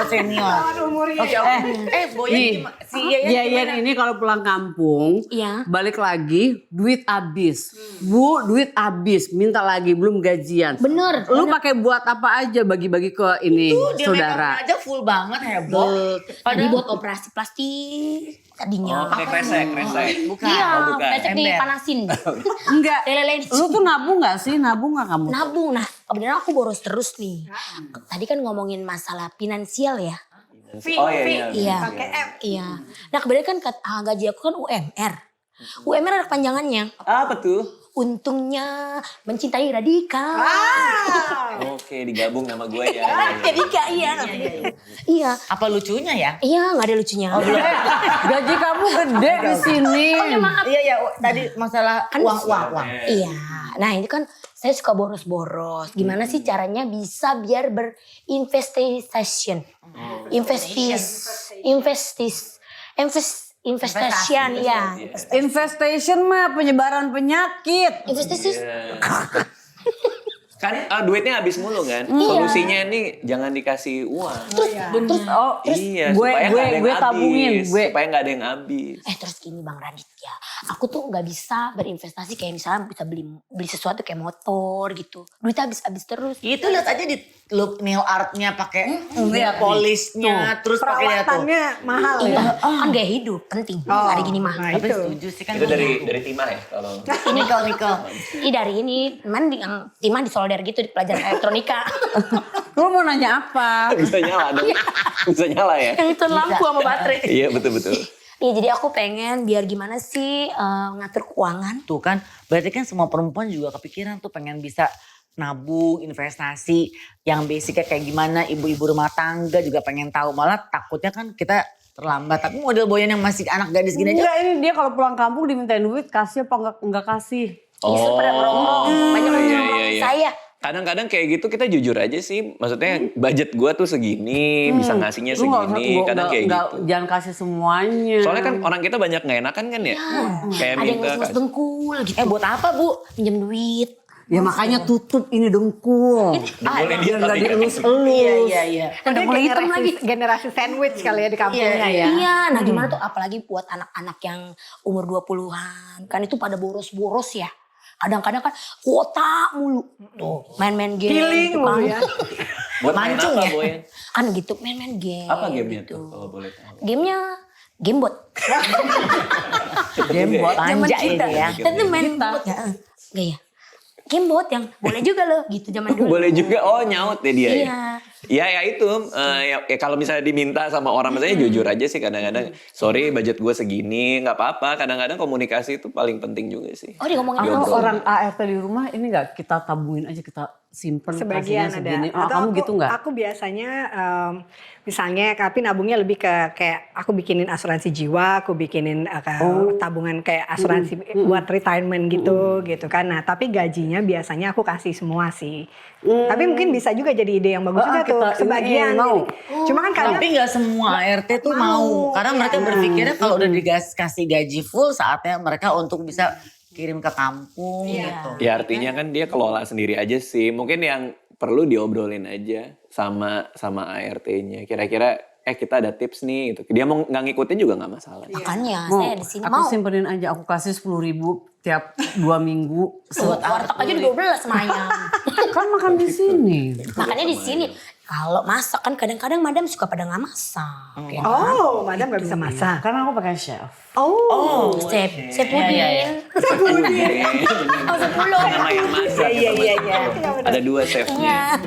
Speaker 1: Senior. Boyan si
Speaker 2: Yayan ini kalau pulang kampung,
Speaker 4: Iya.
Speaker 2: balik lagi, duit habis. Bu, duit habis, minta lagi, belum gajian.
Speaker 4: Bener.
Speaker 2: Lu pakai buat apa aja bagi-bagi ke ini
Speaker 1: dia
Speaker 2: saudara?
Speaker 1: make up aja full banget heboh.
Speaker 4: Tadi buat operasi plastik tadinya.
Speaker 3: Oh, pakai kresek.
Speaker 1: Bukan.
Speaker 4: Iya,
Speaker 3: bukan.
Speaker 4: krecek
Speaker 1: Ember.
Speaker 4: dipanasin.
Speaker 2: Enggak.
Speaker 4: Lele-lele.
Speaker 2: Lu tuh nabung gak sih? Nabung gak kamu?
Speaker 4: Nabung. Nah, kebetulan aku boros terus nih. Tadi kan ngomongin masalah finansial ya.
Speaker 3: Oh iya.
Speaker 4: Iya. Iya. Nah, kebetulan kan gaji aku kan UMR. UMR ada panjangannya.
Speaker 3: Apa tuh?
Speaker 4: Untungnya mencintai Radika.
Speaker 3: Oke, digabung nama gue ya.
Speaker 4: Radika, iya. Iya.
Speaker 1: Apa lucunya ya?
Speaker 4: Iya, nggak ada lucunya.
Speaker 2: Gaji kamu gede di sini.
Speaker 1: Iya tadi masalah
Speaker 4: Kan
Speaker 1: uang.
Speaker 4: Iya. Nah, ini kan saya suka boros-boros. Gimana sih caranya bisa biar berinvestasi? Investasian ya.
Speaker 2: Investation mah penyebaran penyakit.
Speaker 4: Investasi.
Speaker 3: Kan duitnya habis mulu kan. Solusinya ini jangan dikasih uang.
Speaker 2: Terus
Speaker 3: Iya,
Speaker 2: gue
Speaker 3: supaya nggak ada yang
Speaker 2: gue tabungin,
Speaker 3: habis.
Speaker 2: gue.
Speaker 3: Supaya nggak ada yang habis.
Speaker 4: Terus gini Bang Radit ya. Aku tuh nggak bisa berinvestasi kayak misalnya bisa beli sesuatu kayak motor gitu. Duit habis terus.
Speaker 1: Itu lihat aja di look nail artnya pakai polishnya terus pakai tuh.
Speaker 5: Perawatannya mahal
Speaker 4: Iya,
Speaker 5: ya.
Speaker 4: kan gaya hidup penting. Ada gini mah.
Speaker 5: Nah
Speaker 1: Tapi
Speaker 5: itu.
Speaker 1: setuju sih kan.
Speaker 3: Itu dari Timah ya kalau.
Speaker 1: Nikel.
Speaker 4: Ini dari ini, yang Timah di solder gitu di pelajaran elektronika.
Speaker 2: Lu mau nanya apa?
Speaker 3: Bisa nyala dong. Bisa nyala ya.
Speaker 4: Yang itu lampu sama baterai.
Speaker 3: Iya betul.
Speaker 4: Iya, jadi aku pengen biar gimana sih ngatur keuangan.
Speaker 1: Tuh kan, berarti kan semua perempuan juga kepikiran tuh pengen bisa nabung, investasi yang basicnya kayak gimana. Ibu-ibu rumah tangga juga pengen tahu. Malah takutnya kan kita terlambat. Tapi model Boyan yang masih anak gadis gini aja.
Speaker 2: Enggak, ini dia kalau pulang kampung dimintain duit, kasih apa enggak kasih.
Speaker 4: Iya, pada ngerongkrong. Banyak yang ngerongkrong saya.
Speaker 3: Kadang-kadang kayak gitu kita jujur aja sih. Maksudnya budget gua tuh segini, bisa ngasihnya
Speaker 2: Lu nggak usah-
Speaker 3: segini. Kadang kayak
Speaker 2: nggak-
Speaker 3: gitu.
Speaker 2: Jangan kasih semuanya.
Speaker 3: Soalnya kan orang kita banyak nggak enakan kan ya. Kayak
Speaker 4: Ada yang
Speaker 3: minta
Speaker 4: ngelus dengkul gitu.
Speaker 1: Buat apa Bu?
Speaker 4: Pinjam duit.
Speaker 2: Ya makanya tutup ini dengkul.
Speaker 3: Boleh dia
Speaker 2: Biar gak
Speaker 3: tapi.
Speaker 2: dielus-elus.
Speaker 1: Iya.
Speaker 4: Udah mulai hitam lagi.
Speaker 5: Generasi sandwich kali ya di kampungnya ya.
Speaker 4: Iya, nah gimana tuh apalagi buat anak-anak yang umur 20-an. Kan itu pada boros-boros ya. Kadang-kadang kan kuota mulu. Tuh, main-main game
Speaker 5: Healing
Speaker 4: gitu kan.
Speaker 5: mulu ya.
Speaker 3: Buat main
Speaker 1: Mancung
Speaker 3: apa
Speaker 1: ya?
Speaker 3: Boyan?
Speaker 4: Kan gitu, main-main game.
Speaker 3: Apa gamenya
Speaker 4: gitu.
Speaker 3: tuh kalau boleh tahu?
Speaker 4: Gamenya Gamebot.
Speaker 2: Gamebot.
Speaker 4: Zaman
Speaker 1: Manja
Speaker 4: kita.
Speaker 1: ini ya.
Speaker 4: Tapi main bot ya. Enggak ya. Gamebot yang boleh juga loh gitu zaman dulu.
Speaker 3: Boleh juga, nyaut ya dia.
Speaker 4: Iya.
Speaker 3: Ya itu, ya kalau misalnya diminta sama orang, misalnya jujur aja sih kadang-kadang, sorry budget gue segini, nggak apa-apa. Kadang-kadang komunikasi itu paling penting juga sih.
Speaker 4: Oh, dia ngomongin
Speaker 2: Atau
Speaker 4: langsung.
Speaker 2: orang ART di rumah ini nggak kita tabungin aja, kita simpen
Speaker 5: Sebagian
Speaker 2: kasihnya
Speaker 5: ada.
Speaker 2: segini. Oh,
Speaker 5: Atau
Speaker 2: kamu
Speaker 5: aku,
Speaker 2: gitu nggak?
Speaker 5: Aku biasanya misalnya tapi nabungnya lebih ke kayak aku bikinin asuransi jiwa, aku bikinin tabungan kayak asuransi buat retirement gitu gitu kan. Nah, tapi gajinya biasanya aku kasih semua sih. Tapi mungkin bisa juga jadi ide yang bagus juga tuh
Speaker 2: kita ini
Speaker 5: sebagian.
Speaker 2: mau.
Speaker 5: Cuma kan kadang
Speaker 1: Tapi nggak semua ART tuh mau. Karena mereka berpikirnya kalau udah dikasih gaji full saatnya mereka untuk bisa kirim ke kampung gitu.
Speaker 3: Ya artinya kan dia kelola sendiri aja sih. Mungkin yang perlu diobrolin aja sama ART-nya. Kira-kira kita ada tips nih gitu. Dia mau nggak ngikutin juga nggak masalah.
Speaker 4: Makanya
Speaker 2: Mau,
Speaker 4: saya di sini
Speaker 2: aku
Speaker 4: mau.
Speaker 2: simpenin aja, aku kasih 10.000 tiap 2 minggu.
Speaker 4: Buat warteg aja 12 semuanya.
Speaker 2: Kan makan di sini.
Speaker 4: Makanya di sini kalau masak kan kadang-kadang madam suka pada nggak masak. Ya.
Speaker 5: oh, madam nggak bisa masak.
Speaker 2: Karena aku pakai chef.
Speaker 5: Oh,
Speaker 4: Chef Pudin. Oh, 10.
Speaker 3: Nama yang masak.
Speaker 1: Iya.
Speaker 3: Ada 2 chefnya.
Speaker 4: Iya.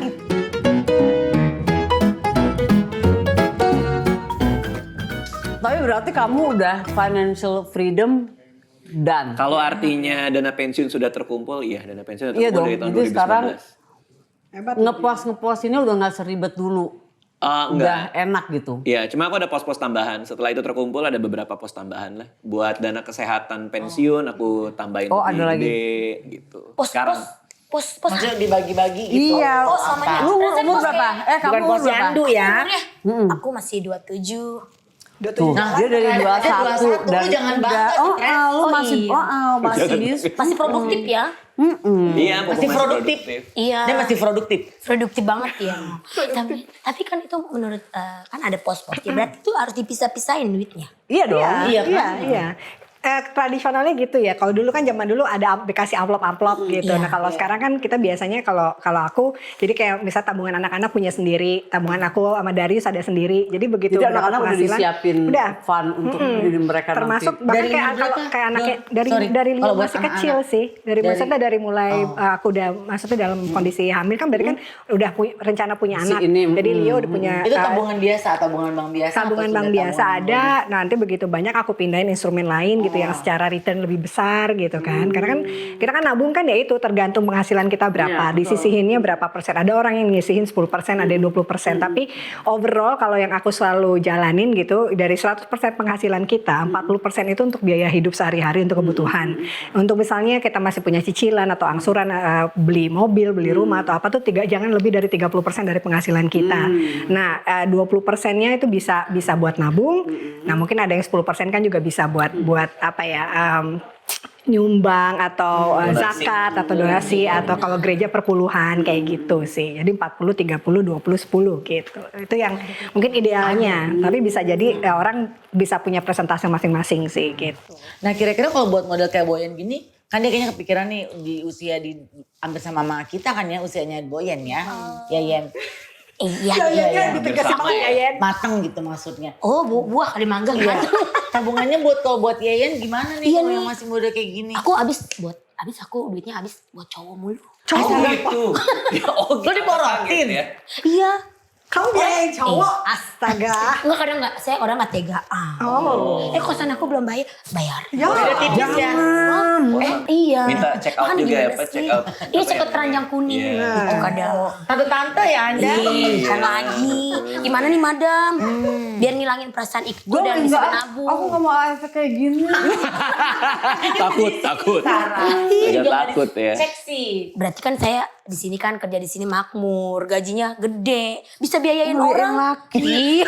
Speaker 2: Tapi berarti kamu udah financial freedom dan.
Speaker 3: Kalau artinya dana pensiun sudah terkumpul, iya dana pensiun sudah
Speaker 2: Iya
Speaker 3: terkumpul
Speaker 2: dong,
Speaker 3: dari tahun
Speaker 2: jadi sekarang
Speaker 3: 2019.
Speaker 2: ngepuas ini udah nggak seribet dulu.
Speaker 3: Enggak.
Speaker 2: Udah enak gitu.
Speaker 3: Iya, cuma aku ada pos-pos tambahan. Setelah itu terkumpul ada beberapa pos tambahan lah. Buat dana kesehatan pensiun aku tambahin
Speaker 2: Oh,
Speaker 3: lebih
Speaker 2: ada lagi.
Speaker 3: gede gitu.
Speaker 4: Pos.
Speaker 1: Maksudnya dibagi-bagi gitu.
Speaker 2: Iya.
Speaker 4: Pos namanya.
Speaker 2: Lu
Speaker 4: Rasanya
Speaker 2: umur
Speaker 4: pos
Speaker 2: berapa?
Speaker 4: kayak-
Speaker 2: Kamu
Speaker 1: Bukan
Speaker 2: umur berapa?
Speaker 1: posyandu ya.
Speaker 4: Umurnya, aku masih 27.
Speaker 2: Tuh, dia dari 21
Speaker 1: lu jangan bangga, stres.
Speaker 2: lu
Speaker 4: Oh,
Speaker 2: masih
Speaker 4: iya.
Speaker 2: masih bisa.
Speaker 4: Masih produktif ya.
Speaker 3: Iya,
Speaker 1: Masih
Speaker 3: mumpung
Speaker 1: produktif.
Speaker 4: Iya.
Speaker 1: Dia masih produktif.
Speaker 4: Produktif banget ya. Tapi kan itu menurut kan ada pos-posnya. Berarti itu harus dipisah-pisahin duitnya.
Speaker 2: Iya dong.
Speaker 1: Iya kan?
Speaker 5: Iya. Tradisionalnya gitu ya. Kalau dulu kan zaman dulu ada dikasih amplop gitu.
Speaker 4: Iya.
Speaker 5: Nah kalau sekarang kan kita biasanya kalau aku jadi kayak misal tabungan anak-anak punya sendiri, tabungan aku sama Darius ada sendiri. Jadi begitu
Speaker 2: Jadi
Speaker 5: dapat
Speaker 2: anak-anak udah
Speaker 5: penghasilan,
Speaker 2: disiapin
Speaker 5: udah.
Speaker 2: fun untuk diri mereka
Speaker 5: Termasuk
Speaker 2: nanti.
Speaker 5: bahkan
Speaker 1: Dari
Speaker 5: kayak
Speaker 1: berapa?
Speaker 5: kayak anaknya
Speaker 1: Sorry,
Speaker 5: dari
Speaker 1: kalau
Speaker 5: Leo
Speaker 1: buat
Speaker 5: masih
Speaker 1: anak-anak.
Speaker 5: kecil sih. Dari
Speaker 1: Dari-
Speaker 5: maksudnya dari mulai aku udah maksudnya dalam kondisi hamil kan berarti kan udah rencana punya
Speaker 2: Si
Speaker 5: anak.
Speaker 2: ini,
Speaker 5: Jadi Leo udah punya
Speaker 1: Itu tabungan biasa, tabungan bank biasa.
Speaker 5: tabungan
Speaker 1: atau
Speaker 5: bank
Speaker 1: sudah
Speaker 5: biasa
Speaker 1: tabungan
Speaker 5: ada, nanti begitu banyak aku pindahin instrumen lain gitu yang secara return lebih besar gitu kan. Karena kan kita kan nabung kan ya itu tergantung penghasilan kita berapa, disisihinnya berapa persen. Ada orang yang nyisihin 10%, ada yang 20%. Tapi overall kalau yang aku selalu jalanin gitu dari 100% penghasilan kita, 40% itu untuk biaya hidup sehari-hari untuk kebutuhan. Untuk misalnya kita masih punya cicilan atau angsuran beli mobil, beli rumah atau apa tuh jangan lebih dari 30% dari penghasilan kita. Nah, 20%-nya itu bisa buat nabung. Nah, mungkin ada yang 10% kan juga bisa buat apa ya? Nyumbang atau zakat atau donasi atau kalau gereja perpuluhan kayak gitu sih. Jadi 40 30 20 10 gitu. Itu yang mungkin idealnya. Tapi bisa jadi orang bisa punya presentase masing-masing sih gitu.
Speaker 1: Nah kira-kira kalau buat model kayak Boyan gini, kan dia kayaknya kepikiran nih di usia di hampir sama mama kita kan ya usianya Boyan ya. Ya Yen.
Speaker 4: Iya.
Speaker 5: Ditegasin banget ya Yen.
Speaker 1: Mateng gitu maksudnya.
Speaker 4: Oh, buah kali mangga
Speaker 1: Iya.
Speaker 4: gitu.
Speaker 1: Tabungannya kalau buat Yeyen gimana nih
Speaker 4: Iya
Speaker 1: kalau
Speaker 4: nih.
Speaker 1: yang masih muda kayak gini?
Speaker 4: Aku aku duitnya habis buat cowok mulu.
Speaker 3: Oh gitu. Oh,
Speaker 1: Lo diporotin?
Speaker 3: ya.
Speaker 4: Iya.
Speaker 5: Kamu biayain cowok? Astaga.
Speaker 4: Enggak kadang enggak, saya orang enggak tegaan. Kosan aku belum bayar.
Speaker 5: Ya,
Speaker 1: Udah tipis ya?
Speaker 4: Iya.
Speaker 3: Minta check out
Speaker 4: Makanya
Speaker 3: juga ya,
Speaker 4: gimana
Speaker 3: Pak,
Speaker 4: sih?
Speaker 3: check out.
Speaker 4: Iya, check out keranjang kuning.
Speaker 3: Iya.
Speaker 4: Oh, kadang.
Speaker 1: Tante-tante ya Anda?
Speaker 4: Iya, lagi. Gimana nih, Madam? Biar ngilangin perasaan itu
Speaker 2: Gue
Speaker 4: dan bisa
Speaker 2: enggak,
Speaker 4: menabung.
Speaker 2: aku gak mau AFK kayak gini.
Speaker 3: Takut. Agak takut ya.
Speaker 1: Seksi.
Speaker 4: Berarti kan saya di sini kan kerja di sini makmur, gajinya gede, bisa biayain
Speaker 2: Lu
Speaker 4: orang.
Speaker 2: yang laki.
Speaker 4: Iya.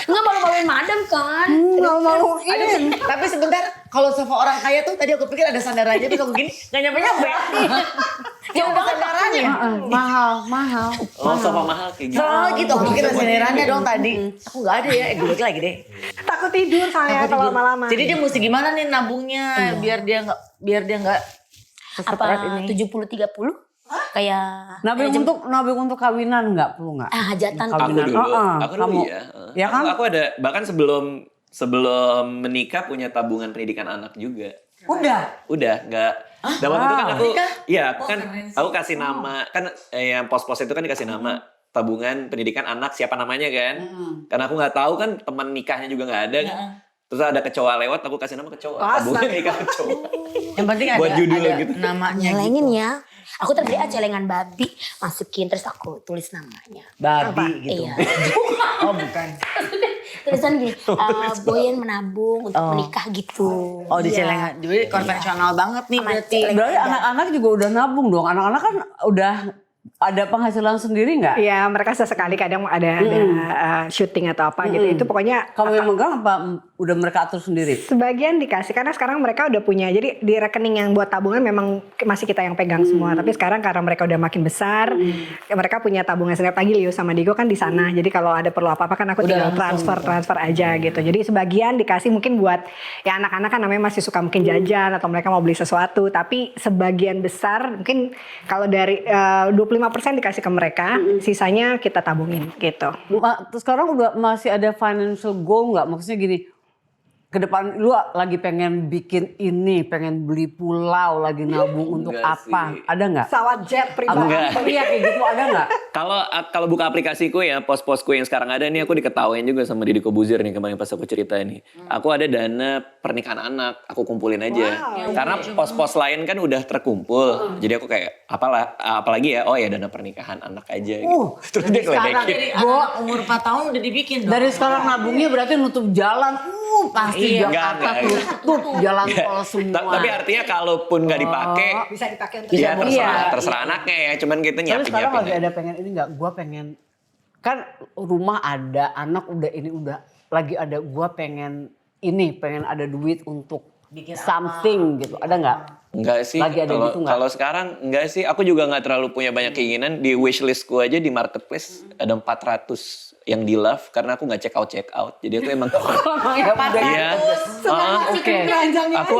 Speaker 4: Enggak malu-maluin Madam kan?
Speaker 2: Malu-maluin.
Speaker 1: Tapi sebentar, kalau sofa orang kaya tuh tadi aku pikir ada sandarannya tuh kalau gini nggak nyampe-nyampe. Jauh banget sandarannya.
Speaker 2: Mahal.
Speaker 3: Oh, sofa mahal kayak gitu.
Speaker 1: Soalnya gitu, aku pikir ada sandarannya dong tadi. Aku nggak ada ya, gue lagi deh.
Speaker 5: Takut tidur saya kalau lama-lama.
Speaker 1: Jadi dia mesti gimana nih nabungnya biar dia nggak
Speaker 4: Apa 70-30? Kayak
Speaker 2: Nabung untuk kawinan nggak perlu nggak?
Speaker 4: hajatan.
Speaker 3: Aku dulu, aku dulu
Speaker 2: kamu.
Speaker 3: ya.
Speaker 2: Ya kan?
Speaker 3: Aku ada bahkan sebelum menikah punya tabungan pendidikan anak juga. Udah nggak. Dan waktu itu kan aku, iya kan aku kasih nama kan yang pos-pos itu kan dikasih nama tabungan pendidikan anak siapa namanya kan? Karena aku nggak tahu kan teman nikahnya juga nggak ada kan. Terus ada kecoa lewat aku kasih nama kecoa. Tabungan nikah kecoa.
Speaker 1: Yang penting ada,
Speaker 3: Buat judul
Speaker 1: ada
Speaker 3: gitu.
Speaker 1: namanya
Speaker 4: Nyelengin
Speaker 1: gitu.
Speaker 4: ya. Aku tadi celengan babi, masukin terus aku tulis namanya.
Speaker 1: Babi gitu.
Speaker 4: Iya.
Speaker 1: Oh bukan.
Speaker 4: Tulisan gini, Boyan menabung untuk menikah gitu.
Speaker 1: Oh di
Speaker 4: Iya.
Speaker 1: celengan. Jadi konvensional banget nih
Speaker 4: Sama
Speaker 1: berarti.
Speaker 4: celengan.
Speaker 2: Berarti anak-anak juga udah nabung dong. Anak-anak kan udah ada penghasilan sendiri nggak?
Speaker 5: Ya mereka sesekali kadang ada syuting atau apa gitu. Itu pokoknya
Speaker 2: Kamu yang megang apa udah mereka atur sendiri?
Speaker 5: sebagian dikasih karena sekarang mereka udah punya. Jadi di rekening yang buat tabungan memang masih kita yang pegang semua. Tapi sekarang karena mereka udah makin besar, mereka punya tabungan sendiri. Pagi Leo sama Digo kan di sana. Jadi kalau ada perlu apa-apa kan aku tinggal transfer aja gitu. Jadi sebagian dikasih mungkin buat ya anak-anak kan namanya masih suka mungkin jajan atau mereka mau beli sesuatu. Tapi sebagian besar mungkin kalau dari 25% dikasih ke mereka, sisanya kita tabungin gitu.
Speaker 2: Terus sekarang udah masih ada financial goal nggak? Maksudnya gini, ke depan lu lagi pengen bikin ini, pengen beli pulau, lagi nabung untuk
Speaker 3: Enggak
Speaker 2: apa?
Speaker 3: sih.
Speaker 2: Ada nggak?
Speaker 5: Pesawat jet pribadi.
Speaker 3: Enggak.
Speaker 2: Iya kayak gitu ada nggak?
Speaker 3: Kalau buka aplikasiku ya, pos-posku yang sekarang ada nih aku diketawain juga sama Didi Kobuzier nih kemarin pas aku cerita nih. Aku ada dana pernikahan anak, aku kumpulin aja. Karena pos-pos lain kan udah terkumpul. Jadi aku kayak apalagi ya, oh ya dana pernikahan anak aja gitu. Terus dia
Speaker 2: sekarang
Speaker 3: ngeledekin.
Speaker 1: Jadi anak umur 4 tahun udah dibikin dong.
Speaker 2: Dari sekarang nabungnya berarti nutup jalan, pasti
Speaker 3: Iya.
Speaker 2: Jakarta
Speaker 3: Enggak.
Speaker 2: tutup jalan tol semua.
Speaker 3: Tapi artinya kalaupun nggak dipakai,
Speaker 5: Bisa dipakai untuk
Speaker 3: ya
Speaker 2: Iya.
Speaker 3: terserah anaknya ya. Cuman kita
Speaker 2: Tapi sekarang lagi
Speaker 3: nyiapin-nyiapin.
Speaker 2: ada pengen ini nggak? Gua pengen kan rumah ada, anak udah ini udah lagi ada gua pengen ada duit untuk
Speaker 1: Bikin
Speaker 2: something gitu. Ada nggak?
Speaker 3: Enggak sih,
Speaker 2: Lagi ada gitu nggak?
Speaker 3: kalau sekarang enggak sih, aku juga nggak terlalu punya banyak keinginan. Di wishlistku aja di marketplace ada 400 yang di love karena aku nggak check out. Jadi aku emang iya.
Speaker 2: Oke.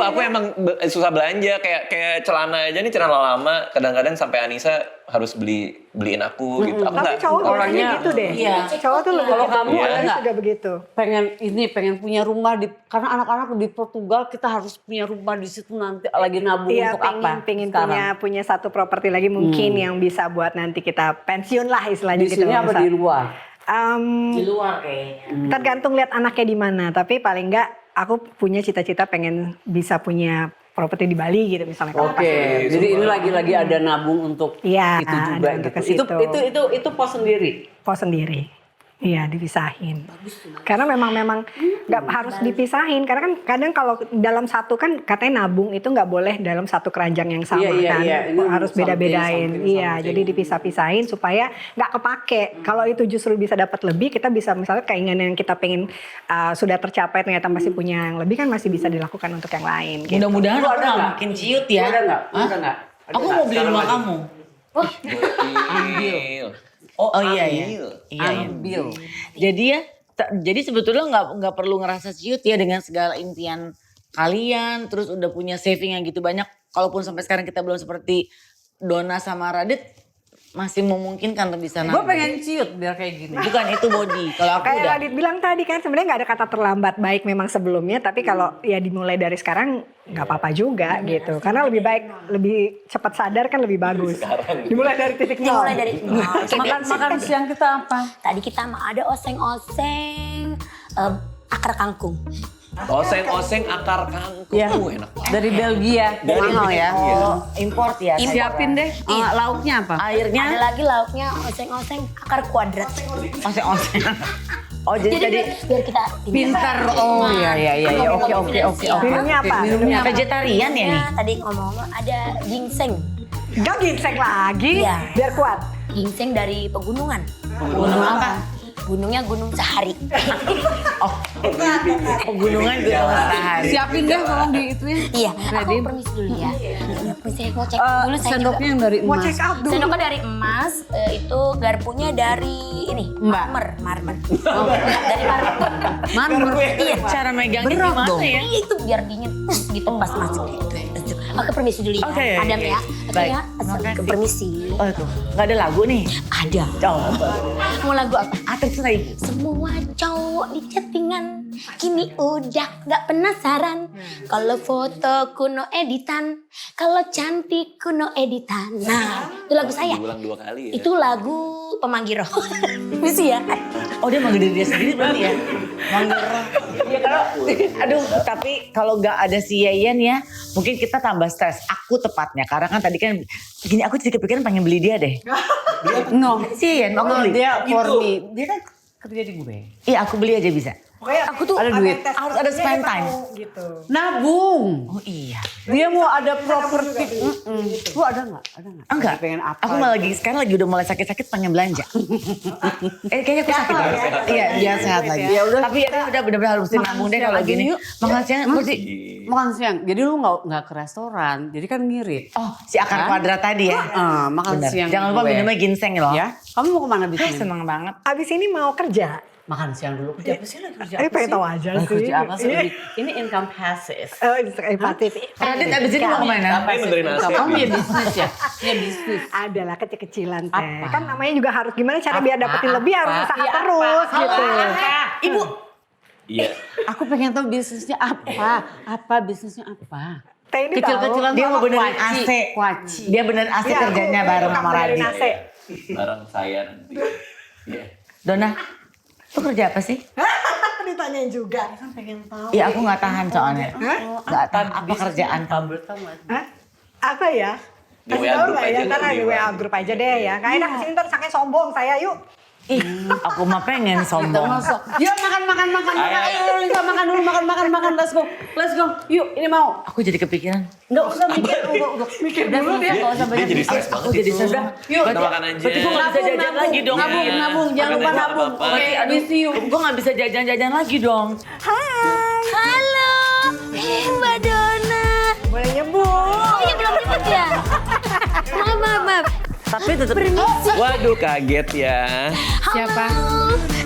Speaker 3: Aku emang susah belanja kayak celana aja nih, celana lama kadang-kadang sampai Anissa harus beliin aku gitu. Aku
Speaker 5: Tapi
Speaker 3: nggak
Speaker 5: cowok biasanya
Speaker 2: orangnya-
Speaker 5: gitu deh.
Speaker 2: iya.
Speaker 5: Cowok tuh lebih
Speaker 2: Kalau
Speaker 5: gitu.
Speaker 2: kamu
Speaker 5: Iya.
Speaker 2: ada nggak?
Speaker 5: juga begitu.
Speaker 2: pengen punya rumah karena anak-anak di Portugal kita harus punya rumah di situ nanti lagi nabung
Speaker 5: Iya,
Speaker 2: untuk apa?
Speaker 5: pengen
Speaker 2: sekarang?
Speaker 5: punya satu properti lagi mungkin yang bisa buat nanti kita pensiun lah istilahnya
Speaker 2: Di
Speaker 5: gitu.
Speaker 2: sini apa
Speaker 5: Bisa.
Speaker 2: di luar?
Speaker 1: Di luar kayaknya.
Speaker 5: Tergantung lihat anaknya di mana. Tapi paling enggak aku punya cita-cita pengen bisa punya properti di Bali gitu misalnya. Kalau
Speaker 2: Oke, jadi ini lagi ada nabung untuk
Speaker 5: Iya,
Speaker 2: itu juga
Speaker 5: ada untuk
Speaker 2: gitu.
Speaker 5: ke situ.
Speaker 2: Itu pos sendiri.
Speaker 5: pos sendiri. Iya, dipisahin. Karena memang nggak harus dipisahin. Karena kan kadang kalau dalam satu kan katanya nabung itu nggak boleh dalam satu keranjang yang sama
Speaker 2: Iya,
Speaker 5: kan.
Speaker 2: iya. Ini
Speaker 5: Harus beda-bedain.
Speaker 2: something.
Speaker 5: Iya, jadi dipisah-pisahin supaya nggak kepake. Kalau itu justru bisa dapat lebih, kita bisa misalnya keinginan yang kita pengen sudah tercapai ternyata masih punya yang lebih kan masih bisa dilakukan untuk yang lain. Gitu.
Speaker 1: Mudah-mudahan
Speaker 2: Lu
Speaker 1: aku
Speaker 2: ada
Speaker 1: nggak
Speaker 2: nggak?
Speaker 1: makin ciut ya.
Speaker 2: Ada nggak?
Speaker 1: Hah?
Speaker 2: Ada nggak? Ada
Speaker 1: Aku
Speaker 2: nggak?
Speaker 1: mau beli
Speaker 2: Sekarang
Speaker 1: rumah
Speaker 2: lagi.
Speaker 1: kamu.
Speaker 3: Ambil.
Speaker 1: Oh iya ya.
Speaker 3: ambil.
Speaker 1: Iya ya.
Speaker 2: Ambil.
Speaker 1: Jadi ya, jadi sebetulnya nggak perlu ngerasa ciut ya dengan segala impian kalian, terus udah punya saving yang gitu banyak. Kalaupun sampai sekarang kita belum seperti Donna sama Radit, masih memungkinkan untuk bisa
Speaker 2: Gue
Speaker 1: nabung.
Speaker 2: pengen ciut biar kayak gini.
Speaker 1: Bukan itu body. Kalau aku
Speaker 5: Kayak
Speaker 1: udah.
Speaker 5: Radit bilang tadi kan sebenarnya nggak ada kata terlambat, baik memang sebelumnya, tapi kalau ya dimulai dari sekarang nggak apa-apa juga gitu. Karena lebih baik, lebih cepat sadar kan lebih bagus. Dimulai dari titik nol.
Speaker 4: Dimulai dari
Speaker 2: Makan siang kita apa?
Speaker 4: Tadi kita ada oseng-oseng akar kangkung.
Speaker 3: Oseng-oseng akar kangkung.
Speaker 2: Iya.
Speaker 3: Enak banget.
Speaker 2: Dari Belgia. Mahal ya.
Speaker 1: Oh, import ya.
Speaker 2: Siapin deh. Lauknya apa?
Speaker 4: Ada
Speaker 1: Airnya
Speaker 4: lagi lauknya oseng-oseng akar kuadrat.
Speaker 1: oseng-oseng. Oh jadi tadi
Speaker 4: biar kita
Speaker 2: Pintar. Oh iya. Oke.
Speaker 5: Minumnya apa?
Speaker 2: Minumnya apa?
Speaker 1: vegetarian ya nih.
Speaker 4: Nah, tadi ngomong-ngomong ada ginseng.
Speaker 5: Gak ginseng lagi,
Speaker 4: Iya.
Speaker 5: biar kuat.
Speaker 4: Ginseng dari pegunungan.
Speaker 1: Gunung apa?
Speaker 4: Gunungnya Gunung Sahari.
Speaker 1: Oh, pegunungan Gunung Sahari.
Speaker 2: Siapin deh tolong di itu ya.
Speaker 4: Iya,
Speaker 2: Ready?
Speaker 4: aku permisi dulu ya. Permisi, mau cek dulu saya
Speaker 2: Sendoknya
Speaker 4: juga.
Speaker 2: yang dari
Speaker 5: Mau
Speaker 2: emas.
Speaker 5: check out dulu.
Speaker 4: Sendoknya dari emas, itu garpunya dari ini,
Speaker 2: Mbak.
Speaker 4: marmer. Dari marmer.
Speaker 2: Marmer.
Speaker 4: Iya.
Speaker 1: Cara megangnya
Speaker 2: Berat
Speaker 1: gimana
Speaker 2: dong.
Speaker 1: ya?
Speaker 4: Iya itu biar dingin gitu pas masuk gitu. Oke permisi dulu ya.
Speaker 1: Oke,
Speaker 4: Adam
Speaker 1: oke.
Speaker 4: ya. Oke
Speaker 1: Baik.
Speaker 4: ya. Assalamualaikum permisi.
Speaker 1: Oh itu, nggak ada lagu nih.
Speaker 4: Ada.
Speaker 1: Coba.
Speaker 4: Mau lagu apa?
Speaker 1: Terserah ibu.
Speaker 4: Semua cowok di chattingan kini udah gak penasaran. Kalau foto kuno editan, kalau cantik kuno editan. Nah, itu lagu saya.
Speaker 3: Diulang 2 kali ya.
Speaker 4: Itu lagu pemanggil roh. Bisa ya?
Speaker 1: Oh dia manggil diri dia sendiri berarti ya? Manggil roh. Iya kalau, aduh tapi kalau nggak ada si Yeyen ya, mungkin kita tambah stres. Aku tepatnya, karena kan tadi kan, gini aku jadi kepikiran pengen beli dia deh.
Speaker 2: No.
Speaker 1: Si Yeyen, aku beli.
Speaker 2: Dia for me. Dia kan kerja di gue.
Speaker 1: Iya aku beli aja bisa.
Speaker 5: Aku
Speaker 1: tuh
Speaker 2: ada duit.
Speaker 1: harus ada spend time.
Speaker 5: Gitu.
Speaker 2: Nabung.
Speaker 1: Oh iya.
Speaker 2: Dia mau ada properti. Lu ada nggak? Ada nggak?
Speaker 1: Enggak,
Speaker 2: Lagi pengen apa?
Speaker 1: aku malah lagi sekarang lagi udah mulai sakit-sakit pengen belanja. Kayaknya aku sakit ya. Iya, biar sehat lagi.
Speaker 2: Ya udah.
Speaker 1: Tapi ya udah benar-benar harus
Speaker 2: Makan
Speaker 1: nabung deh
Speaker 2: siang
Speaker 1: kalau
Speaker 2: aja
Speaker 1: gini.
Speaker 2: yuk.
Speaker 1: Makan siang mesti.
Speaker 2: Makan siang. Jadi lu nggak ke restoran. Jadi kan ngirit.
Speaker 1: Oh, si akar
Speaker 2: Hah?
Speaker 1: kuadrat tadi ya.
Speaker 2: Makan
Speaker 1: Bener.
Speaker 2: siang.
Speaker 1: Jangan lupa
Speaker 2: gue.
Speaker 1: minumnya ginseng loh.
Speaker 2: Ya. Kamu mau kemana
Speaker 1: Hah,
Speaker 2: bisnis?
Speaker 1: seneng banget.
Speaker 5: Abis ini mau kerja.
Speaker 2: Makan siang dulu. Kerja apa sih? Kerja
Speaker 5: Ini pengen tahu aja
Speaker 2: Lagi
Speaker 5: sih.
Speaker 2: kerja apa sih? Ini income passive.
Speaker 5: Oh, informatif.
Speaker 1: Radit abis ini mau kemana?
Speaker 3: Ini benerin nasi.
Speaker 2: Kamu ya bisnis ya? Ya bisnis.
Speaker 5: Adalah kecil-kecilan teh.
Speaker 2: Apa?
Speaker 5: Kan namanya juga harus gimana cara biar dapetin
Speaker 2: Apa?
Speaker 5: lebih harus
Speaker 2: Apa?
Speaker 5: usaha
Speaker 2: Iya,
Speaker 5: terus
Speaker 2: apa?
Speaker 5: gitu.
Speaker 1: Ibu,
Speaker 3: Iya.
Speaker 2: Aku pengen tahu bisnisnya apa? Apa bisnisnya apa?
Speaker 5: Teh ini
Speaker 2: Kecil-kecilan
Speaker 1: dia
Speaker 2: sama
Speaker 1: mau benerin
Speaker 2: kuaci.
Speaker 1: AC.
Speaker 2: Kuaci.
Speaker 1: Dia benerin AC kerjanya bareng sama Radit.
Speaker 5: AC.
Speaker 3: Barang saya nanti. Iya.
Speaker 1: Donna, lu kerja apa sih?
Speaker 5: Ditanyain juga.
Speaker 2: Kan pengen tahu.
Speaker 1: Iya aku gak tahan soalnya. Gak tahan apa kerjaan kamu.
Speaker 2: Kabel tau nggak?
Speaker 5: Hah? Apa ya?
Speaker 3: Di
Speaker 5: Kasih
Speaker 3: WA
Speaker 5: tahu
Speaker 3: group
Speaker 5: nggak ya?
Speaker 3: aja
Speaker 5: Ntar
Speaker 3: lah,
Speaker 5: di
Speaker 3: di
Speaker 5: WA
Speaker 3: WA.
Speaker 5: grup aja deh ya. Gak enak kesini ntar saking sombong saya yuk.
Speaker 1: Ih, aku mah pengen sombong.
Speaker 2: Yuk makan.
Speaker 3: Ayo.
Speaker 2: Ayo Lisa makan. makan dulu, makan. Let's go. Yuk, ini mau.
Speaker 1: Aku jadi kepikiran.
Speaker 2: Enggak usah mikir, udah mikir dulu dia.
Speaker 1: Enggak usah banyak
Speaker 3: Dia jadi
Speaker 1: mikir.
Speaker 3: stres
Speaker 1: Aku
Speaker 3: banget
Speaker 1: jadi
Speaker 3: itu.
Speaker 1: stres banget.
Speaker 2: Yuk,
Speaker 3: Kita makan aja.
Speaker 1: Berarti gue gak bisa jajan lagi dong.
Speaker 2: Nabung, jangan lupa
Speaker 3: Makan aja,
Speaker 2: nabung.
Speaker 3: apa-apa.
Speaker 2: Oke, abis you.
Speaker 1: Gue gak bisa jajan-jajan lagi dong.
Speaker 4: Halo, Mbak Dona.
Speaker 5: Boleh nyebut.
Speaker 4: Oh iya belum nyebut ya? Maaf.
Speaker 1: Tapi tetap.
Speaker 3: Waduh kaget ya.
Speaker 5: Siapa?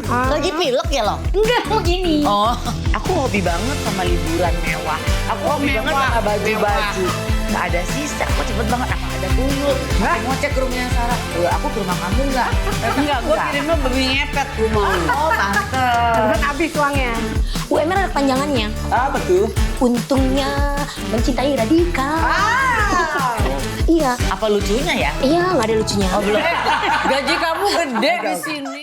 Speaker 1: Lagi pilek ya lo?
Speaker 4: Enggak, mau gini.
Speaker 1: Oh, aku hobi banget sama liburan mewah. Aku hobi banget sama baju-baju. Gak ada sisa, aku cepet banget. Aku ada tuyul. Aku mau cek ke rumahnya Sarah. Aku ke rumah kamu gak?
Speaker 2: Enggak, gue kirimnya babi ngepet rumah lu.
Speaker 1: Oh, tante.
Speaker 5: Kan habis uangnya.
Speaker 4: UMR ada panjangannya.
Speaker 3: Apa tuh?
Speaker 4: Untungnya mencintai Radika. Iya,
Speaker 1: Apa lucunya ya?
Speaker 4: iya nggak ada lucunya.
Speaker 1: Oh, belum.
Speaker 2: Gaji kamu gede di sini.